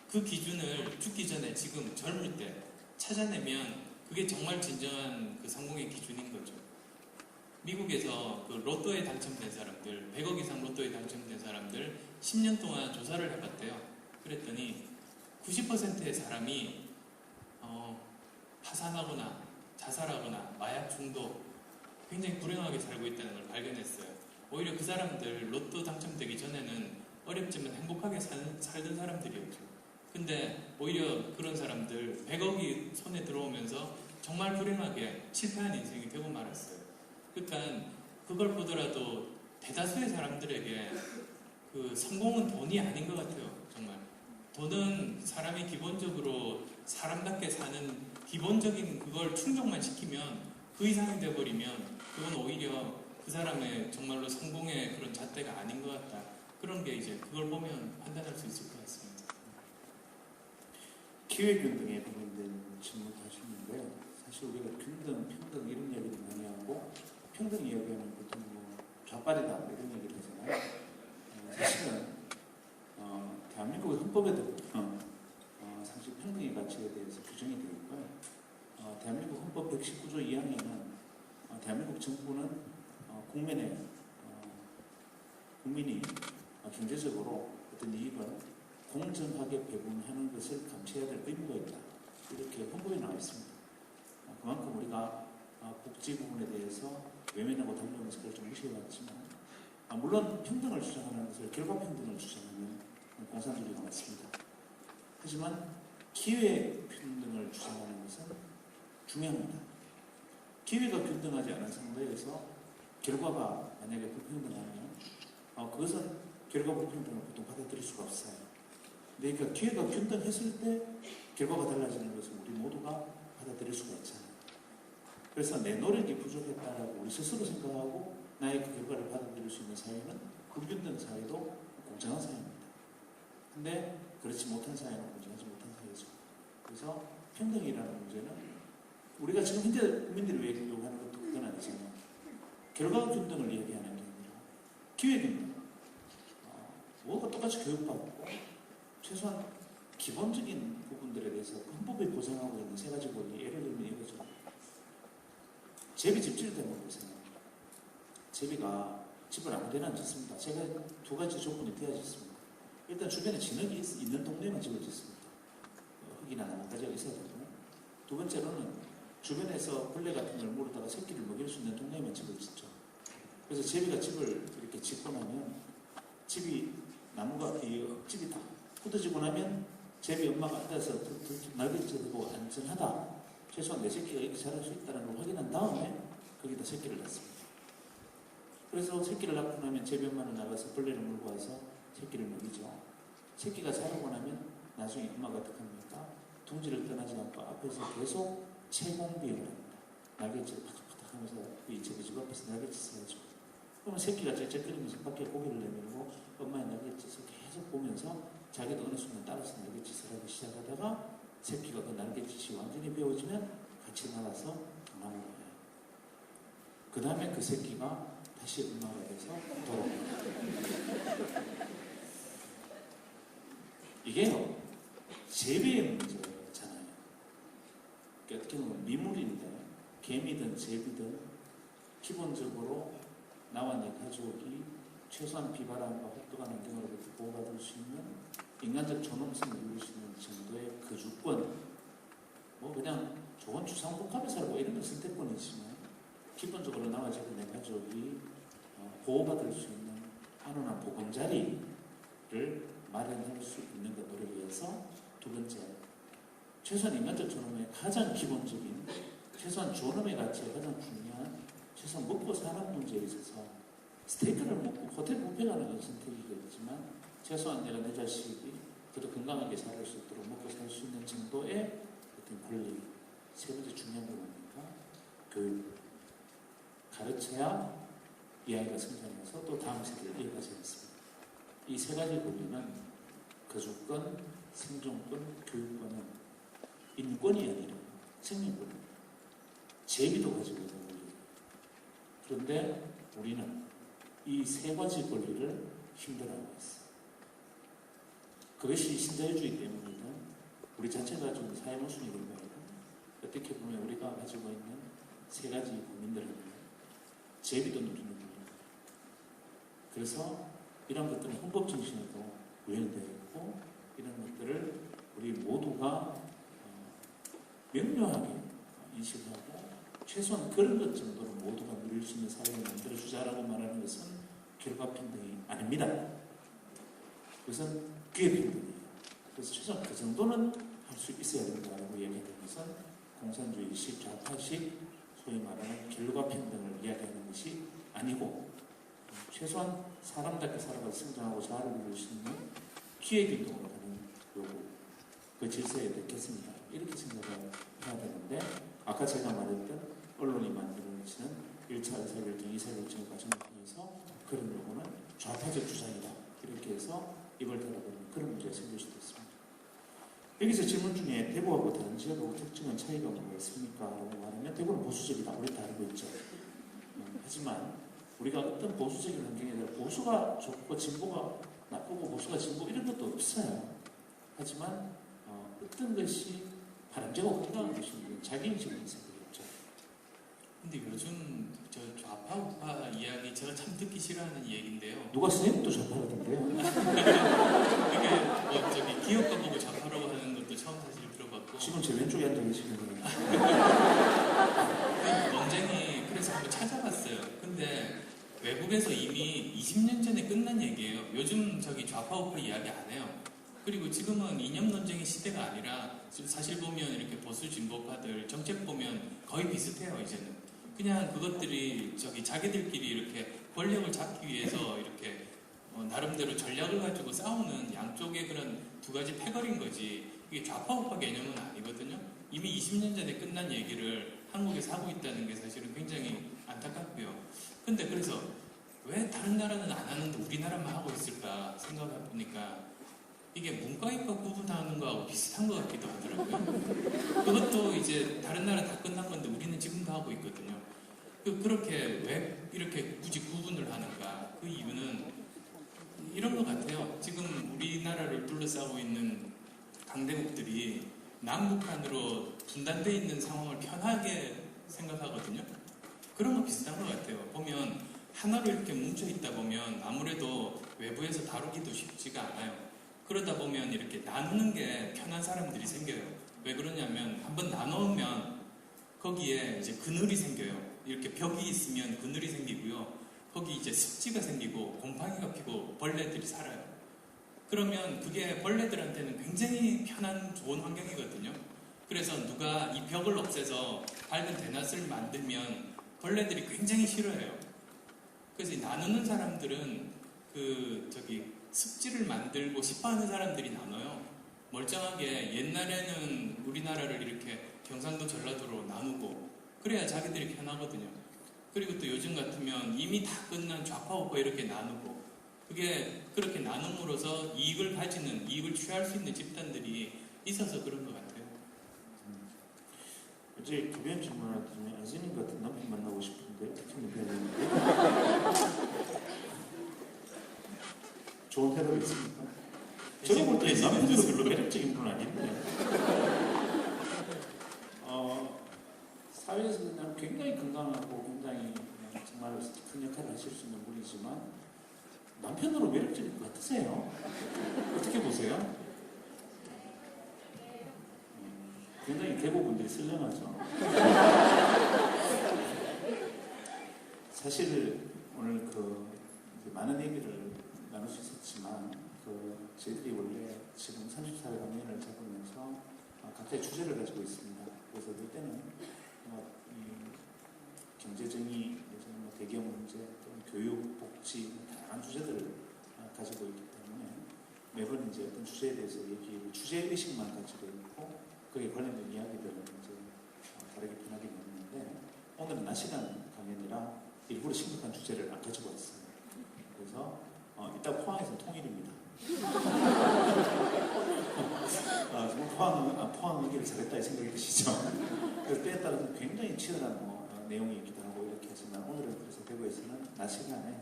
그 기준을 죽기 전에 지금 젊을 때 찾아내면 그게 정말 진정한 그 성공의 기준인 거죠. 미국에서 그 로또에 당첨된 사람들, 100억 이상 로또에 당첨된 사람들 10년 동안 조사를 해봤대요. 그랬더니 90%의 사람이 파산하거나 자살하거나 마약 중독, 굉장히 불행하게 살고 있다는 걸 발견했어요. 오히려 그 사람들 로또 당첨되기 전에는 어렵지만 행복하게 살던 사람들이었죠. 근데 오히려 그런 사람들 100억이 손에 들어오면서 정말 불행하게 실패한 인생이 되고 말았어요. 그러니까 그걸 보더라도 대다수의 사람들에게 그 성공은 돈이 아닌 것 같아요. 정말 돈은 사람이 기본적으로 사람답게 사는 기본적인 그걸 충족만 시키면 그 이상이 돼버리면 그건 오히려 그 사람의 정말로 성공의 그런 잣대가 아닌 것 같다. 그런 게 이제 그걸 보면 판단할 수 있을 것 같습니다. 기회균등에 관련된 질문을 하셨는데요. 사실 우리가 균등, 평등 이런 얘기를 많이 하고 평등 이야기하면 보통 뭐 좌빨이다 이런 얘기를 하잖아요. 사실은 대한민국의 헌법에도 사실 평등의 가치에 대해서 규정이 되어 있고요. 대한민국 헌법 119조 2항에는 대한민국 정부는 국민이 경제적으로 어떤 이익을 공정하게 배분하는 것을 감시해야 될 의무가 있다. 이렇게 헌법에 나와 있습니다. 그만큼 우리가 복지 부분에 대해서 외면하고 담론에서 그걸 좀 무시해왔지만 물론 평등을 주장하는 것을 결과 평등을 주장하는 공산주의가 맞습니다. 하지만 기회 평등을 주장하는 것은 중요합니다. 기회가 균등하지 않은 상태에서 결과가 만약에 불평등하면 그것은 결과 불평등을 보통 받아들일 수가 없어요. 그러니까 기회가 균등했을 때 결과가 달라지는 것은 우리 모두가 받아들일 수가 있잖아요. 그래서 내 노력이 부족했다라고 우리 스스로 생각하고 나의 그 결과를 받아들일 수 있는 사회는 불균등 사회도 공정한 사회입니다. 근데 그렇지 못한 사회는 공정하지 못한 사회죠. 그래서 평등이라는 문제는 우리가 지금 현재 국민들이 왜 요구하는 것도 그건 아니잖아요. 결과 균등을 얘기하는 게 아니라 기회 균등. 뭐가 똑같이 교육받고 최소한 기본적인 부분들에 대해서 헌법이 보장하고 있는 세 가지 권리, 예를 들면 이거죠. 제비 집질 때문에 보세요. 제비가 집을 아무데나 안 짓습니다. 제가 두 가지 조건이 돼야 짓습니다. 일단 주변에 진흙이 있는 동네만 집을 짓습니다. 흙이나 나뭇가지가 있어야 되고요. 두 번째로는 주변에서 벌레 같은 걸 물어다가 새끼를 먹일 수 있는 동네에만 집을 짓죠. 그래서 제비가 집을 이렇게 짓고 나면 집이 다 굳어지고 나면 제비 엄마가 앉아서 날개쳐들고 안전하다. 최소한 내 새끼가 이렇게 자랄 수 있다는 걸 확인한 다음에 거기다 새끼를 낳습니다. 그래서 새끼를 낳고 나면 제비 엄마는 나가서 벌레를 물고 와서 새끼를 먹이죠. 새끼가 자라고 나면 나중에 엄마가 어떻게 합니까? 둥지를 떠나지 않고 앞에서 계속 채공비행을 합니다. 날개짓을 파닥파닥 하면서 이 제비집 앞에서 날개짓을 해줘. 그러면 새끼가 짹짹거리면서 밖에 고개를 내밀고 엄마의 날개짓을 계속 보면서 자기도 어느 순간 따라서 날개짓을 하기 시작하다가 새끼가 그 날개짓이 완전히 배워지면 같이 날아서 도망을 가요. 그 다음에 그 새끼가 다시 엄마가 돼서 돌아옵니다. 이게요, 제비의 문제잖아요. 그러니까 어떻게 보면 미물인데 개미든 제비든 기본적으로 나와 내 가족이 최소한 비바람과 혹독한 환경으로부터 보호받을 수 있는 인간적 존엄성을 이룰 수 있는 정도의 거주권, 뭐 그냥 좋은 주상복합에 살고 이런 건 선택권이지만 기본적으로 나와 내 가족이 보호받을 수 있는 안온한 보금자리를 마련할 수 있는 것 노력을 위해서 두 번째, 최소한 인간적 존엄의 가장 기본적인 최소한 존엄의 가치에 가장 중요한 최소한 먹고 사는 문제에 있어서 스테이크를 먹고 호텔 뷔페 가는 건 선택이겠지만 최소한 내가 내 자식이 그래도 건강하게 살 수 있도록 먹고 살 수 있는 정도의 어떤 권리. 세 번째 중요한 건 뭡니까? 교육. 가르쳐야 이 아이가 성장해서 또 다음 세대를 이어가지 않습니다. 이 세 가지 권리는 거주권, 생존권, 교육권은 인권이 아니라 생명권입니다. 제비도 가지고 있는 권리. 그런데 우리는 이 세 가지 권리를 힘들어하고 있어요. 그것이 신자유주의 때문이든 우리 자체가 좀 사회 모순이 된 거예요. 어떻게 보면 우리가 가지고 있는 세 가지 고민들은 제비도 누리는 거예요. 그래서 이런 것들은 헌법 정신에도 구현되어 있고 이런 것들을 우리 모두가 명료하게 인식하고 최소한 그런 것 정도는 모두가 누릴 수 있는 사회를 만들어주자라고 말하는 것은 결과평등이 아닙니다. 그것은 기회평등이에요. 그래서 최소한 그 정도는 할 수 있어야 된다고 얘기하는 것은 공산주의식, 좌파식, 소위 말하는 결과평등을 이야기하는 것이 아니고 최소한 사람답게 살아가서 성장하고 자아를 이룰 수 있는 기회균등으로 가는 요구, 그 질서에 됐겠습니다. 이렇게 생각을 해야 되는데 아까 제가 말했던 언론이 만들어지는 1차 의사결정, 2차 결정의 과정을 통해서 그런 요구는 좌파적 주장이다. 이렇게 해서 입을 닫아버리는 그런 문제가 생길 수도 있습니다. 여기서 질문 중에 대구하고 다른 지역하고 특징은 차이가 뭐가 있습니까? 라고 말하면 대구는 보수적이다. 우리 다 알고 있죠. 하지만 우리가 어떤 보수적인 환경에 대해 보수가 좋고 진보가 나쁘고 보수가 진보 이런 것도 없어요. 하지만 어떤 것이 바람직하고 건강한 것인지 자기인식을 생각이 없죠. 근데 요즘 저 좌파 우파 이야기 제가 참 듣기 싫어하는 얘기인데요. 누가 선생님도 좌파라던데요? 이게 저기 기업가 보고 좌파라고 하는 것도 처음 사실 들어봤고. 지금 제 왼쪽에 앉아 계시는 분은 그 논쟁이 그래서 한번 찾아봤어요. 근데 외국에서 이미 20년 전에 끝난 얘기예요. 요즘 저기 좌파 우파 이야기 안 해요. 그리고 지금은 이념 논쟁의 시대가 아니라 사실 보면 이렇게 보수 진보파들 정책 보면 거의 비슷해요. 이제는 그냥 그것들이 저기 자기들끼리 이렇게 권력을 잡기 위해서 이렇게 나름대로 전략을 가지고 싸우는 양쪽의 그런 두 가지 패거리인 거지. 이게 좌파 우파 개념은 아니거든요. 이미 20년 전에 끝난 얘기를 한국에서 하고 있다는 게 사실은 굉장히 안타깝고요. 근데 그래서 왜 다른 나라는 안 하는데 우리나라만 하고 있을까 생각해 보니까 이게 문과이과 구분하는 거하고 비슷한 것 같기도 하더라고요. 그것도 이제 다른 나라 다 끝난 건데 우리는 지금도 하고 있거든요. 그렇게 왜 이렇게 굳이 구분을 하는가? 그 이유는 이런 것 같아요. 지금 우리나라를 둘러싸고 있는 강대국들이 남북한으로 분단되어 있는 상황을 편하게 생각하거든요. 그런 거 비슷한 것 같아요. 보면 하나로 이렇게 뭉쳐 있다 보면 아무래도 외부에서 다루기도 쉽지가 않아요. 그러다 보면 이렇게 나누는 게 편한 사람들이 생겨요. 왜 그러냐면 한번 나누면 거기에 이제 그늘이 생겨요. 이렇게 벽이 있으면 그늘이 생기고요. 거기 이제 습지가 생기고 곰팡이가 피고 벌레들이 살아요. 그러면 그게 벌레들한테는 굉장히 편한 좋은 환경이거든요. 그래서 누가 이 벽을 없애서 밝은 대낮을 만들면 벌레들이 굉장히 싫어해요. 그래서 이 나누는 사람들은 습지를 만들고 싶어하는 사람들이 나눠요. 멀쩡하게 옛날에는 우리나라를 이렇게 경상도 전라도로 나누고 그래야 자기들이 편하거든요. 그리고 또 요즘 같으면 이미 다 끝난 좌파 우파 이렇게 나누고 그게 그렇게 나눔으로써 이익을 취할 수 있는 집단들이 있어서 그런 것 같아요. 이제 주변 질문을 드리면 안선님 같은 남편 만나고 싶은데 어떻게 만나야 되는데? 좋은 태도가 있습니까? 제가 볼 때 남편도 별로 매력적인 분은 아닌데 사회에서 그냥 굉장히 건강하고 굉장히 정말 큰 역할을 하실 수 있는 분이지만 남편으로 매력적인 것 같으세요? 어떻게 보세요? 굉장히 대부분들이 선량하죠. 사실 오늘 많은 얘기를 나눌 수 있었지만 저희들이 원래 지금 34회 강연을 잡으면서 각자의 주제를 가지고 있습니다. 그래서 어떨 때는 경제정의, 대기업 문제, 또는 교육, 복지 다양한 주제들을 가지고 있기 때문에 매번 이제 어떤 주제에 대해서 주제 의식만 가지고 있고 거기에 관련된 이야기들을 이제 다르게 편하게 나누는데 오늘은 낮 시간 강연이라 일부러 심각한 주제를 안 가지고 왔어요. 그래서 이따 포항에서 통일입니다. 정말 포항 연기를 잘했다 이 생각이 드시죠? 그래서 때에 따라서 굉장히 치열한 내용이 있기도 하고 이렇게 하지만 오늘은 그래서 대구에서는 낮 시간에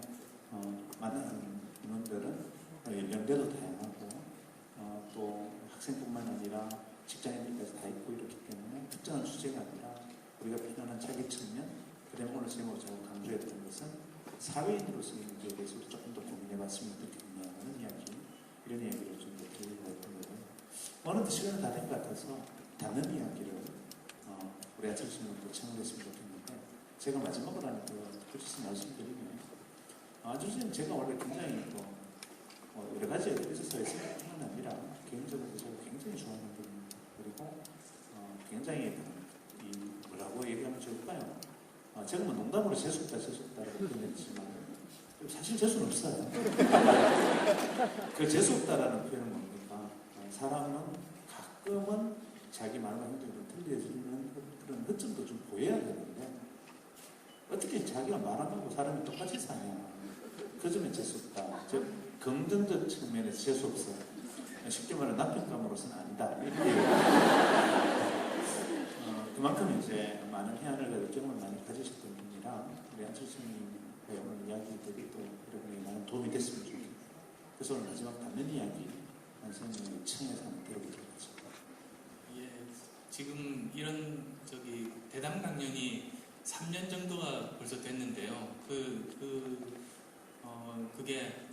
만나는 인원들은 연령대도 다양하고 또 학생뿐만 아니라 직장인들까지 다 있고 이렇기 때문에 특정한 주제가 아니라 우리가 표현한 자기 측면, 그다음에 오늘 제목으로 제가 강조했던 것은 사회인으로서의 문제에 대해서도 조금 더 고민해봤으면 좋겠냐는 이야기, 이런 이야기를 좀 더 드리려고 했던 거예요. 어느덧 시간이 다 된 것 같아서 닿는 이야기를 우리 아침수는 또 청을 했으면 좋겠는데, 제가 마지막으로 하는 굳이 말씀드리면 아주 제가 원래 굉장히 또 여러 가지 의사사에서 뿐만 아니라 개인적으로 제가 굉장히 좋아하는 분입니다. 그리고 굉장히 뭐라고 얘기하면 좋을까요? 제가 뭐 농담으로 재수없다라고 표현했지만 사실 재수는 없어요. 그 재수없다라는 표현은 뭡니까? 사람은 가끔은 자기 말과 행동으로 틀려지는 그런 허점도 좀 보여야 되는데 어떻게 자기가 말하고 사람이 똑같이 사냐? 그 점에 재수없다. 즉 긍정적 측면에서 재수없어요. 쉽게 말해 남편감으로서는 아니다. 그만큼 이제 많은 해안을 가지고 경험을 많이 가지셨던 분이라 우리 안철수님의 오늘 이야기들이 또 여러분에게 많은 도움이 됐으면 좋겠습니다. 그래서 오늘 마지막 닿는 이야기 선생님의 청에서 한번 들어보도록 하겠습니다. 예, 지금 이런 대담 강연이 3년 정도가 벌써 됐는데요. 그게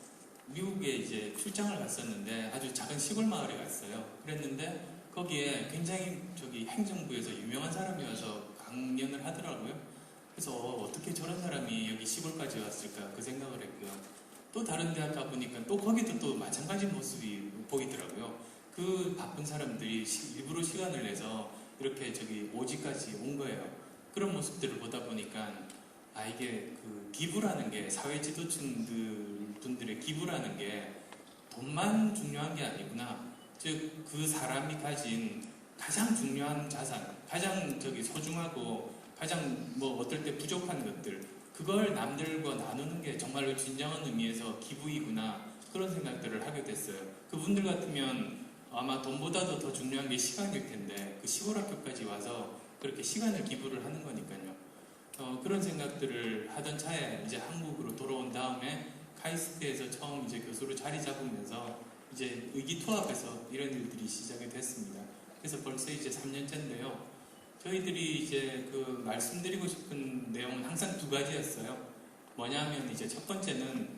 미국에 이제 출장을 갔었는데 아주 작은 시골 마을에 갔어요. 그랬는데 거기에 굉장히 행정부에서 유명한 사람이 와서 강연을 하더라고요. 그래서 어떻게 저런 사람이 여기 시골까지 왔을까 그 생각을 했고요. 또 다른 대학 가보니까 또 거기도 또 마찬가지 모습이 보이더라고요. 그 바쁜 사람들이 일부러 시간을 내서 이렇게 오지까지 온 거예요. 그런 모습들을 보다 보니까 이게 기부라는 게 사회 지도층 분들의 기부라는 게 돈만 중요한 게 아니구나. 즉 그 사람이 가진 가장 중요한 자산, 가장 소중하고 가장 어떨 때 부족한 것들, 그걸 남들과 나누는 게 정말로 진정한 의미에서 기부이구나, 그런 생각들을 하게 됐어요. 그분들 같으면 아마 돈보다도 더 중요한 게 시간일 텐데 그 시골 학교까지 와서 그렇게 시간을 기부를 하는 거니까요. 그런 생각들을 하던 차에 이제 한국으로 돌아온 다음에 카이스트에서 처음 이제 교수로 자리 잡으면서 이제 의기투합해서 이런 일들이 시작이 됐습니다. 그래서 벌써 이제 3년째인데요. 저희들이 이제 말씀드리고 싶은 내용은 항상 두 가지였어요. 뭐냐면 이제 첫 번째는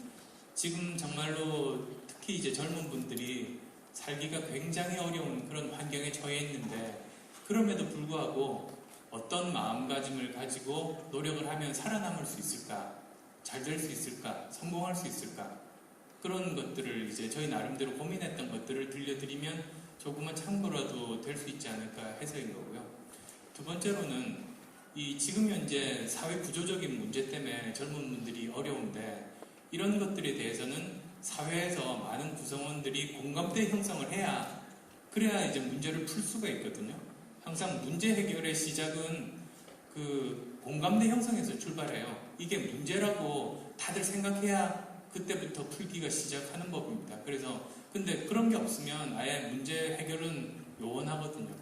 지금 정말로 특히 이제 젊은 분들이 살기가 굉장히 어려운 그런 환경에 처해 있는데 그럼에도 불구하고 어떤 마음가짐을 가지고 노력을 하면 살아남을 수 있을까? 잘 될 수 있을까? 성공할 수 있을까? 그런 것들을 이제 저희 나름대로 고민했던 것들을 들려드리면 조금은 참고라도 될 수 있지 않을까 해서인 거고요. 두 번째로는 지금 현재 사회 구조적인 문제 때문에 젊은 분들이 어려운데 이런 것들에 대해서는 사회에서 많은 구성원들이 공감대 형성을 해야 그래야 이제 문제를 풀 수가 있거든요. 항상 문제 해결의 시작은 공감대 형성에서 출발해요. 이게 문제라고 다들 생각해야 그때부터 풀기가 시작하는 법입니다. 근데 그런 게 없으면 아예 문제 해결은 요원하거든요.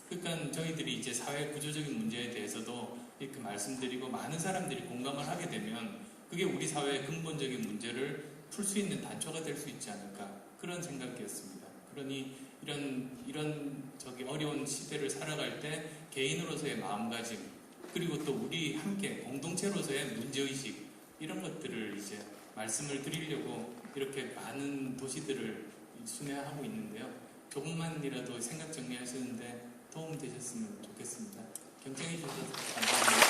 그러니까 저희들이 이제 사회 구조적인 문제에 대해서도 이렇게 말씀드리고 많은 사람들이 공감을 하게 되면 그게 우리 사회의 근본적인 문제를 풀 수 있는 단초가 될 수 있지 않을까, 그런 생각이었습니다. 그러니 이런 어려운 시대를 살아갈 때 개인으로서의 마음가짐, 그리고 또 우리 함께 공동체로서의 문제의식, 이런 것들을 이제 말씀을 드리려고 이렇게 많은 도시들을 순회하고 있는데요. 조금만이라도 생각 정리하시는데 도움 되셨으면 좋겠습니다. 경청해 주셔서 감사합니다.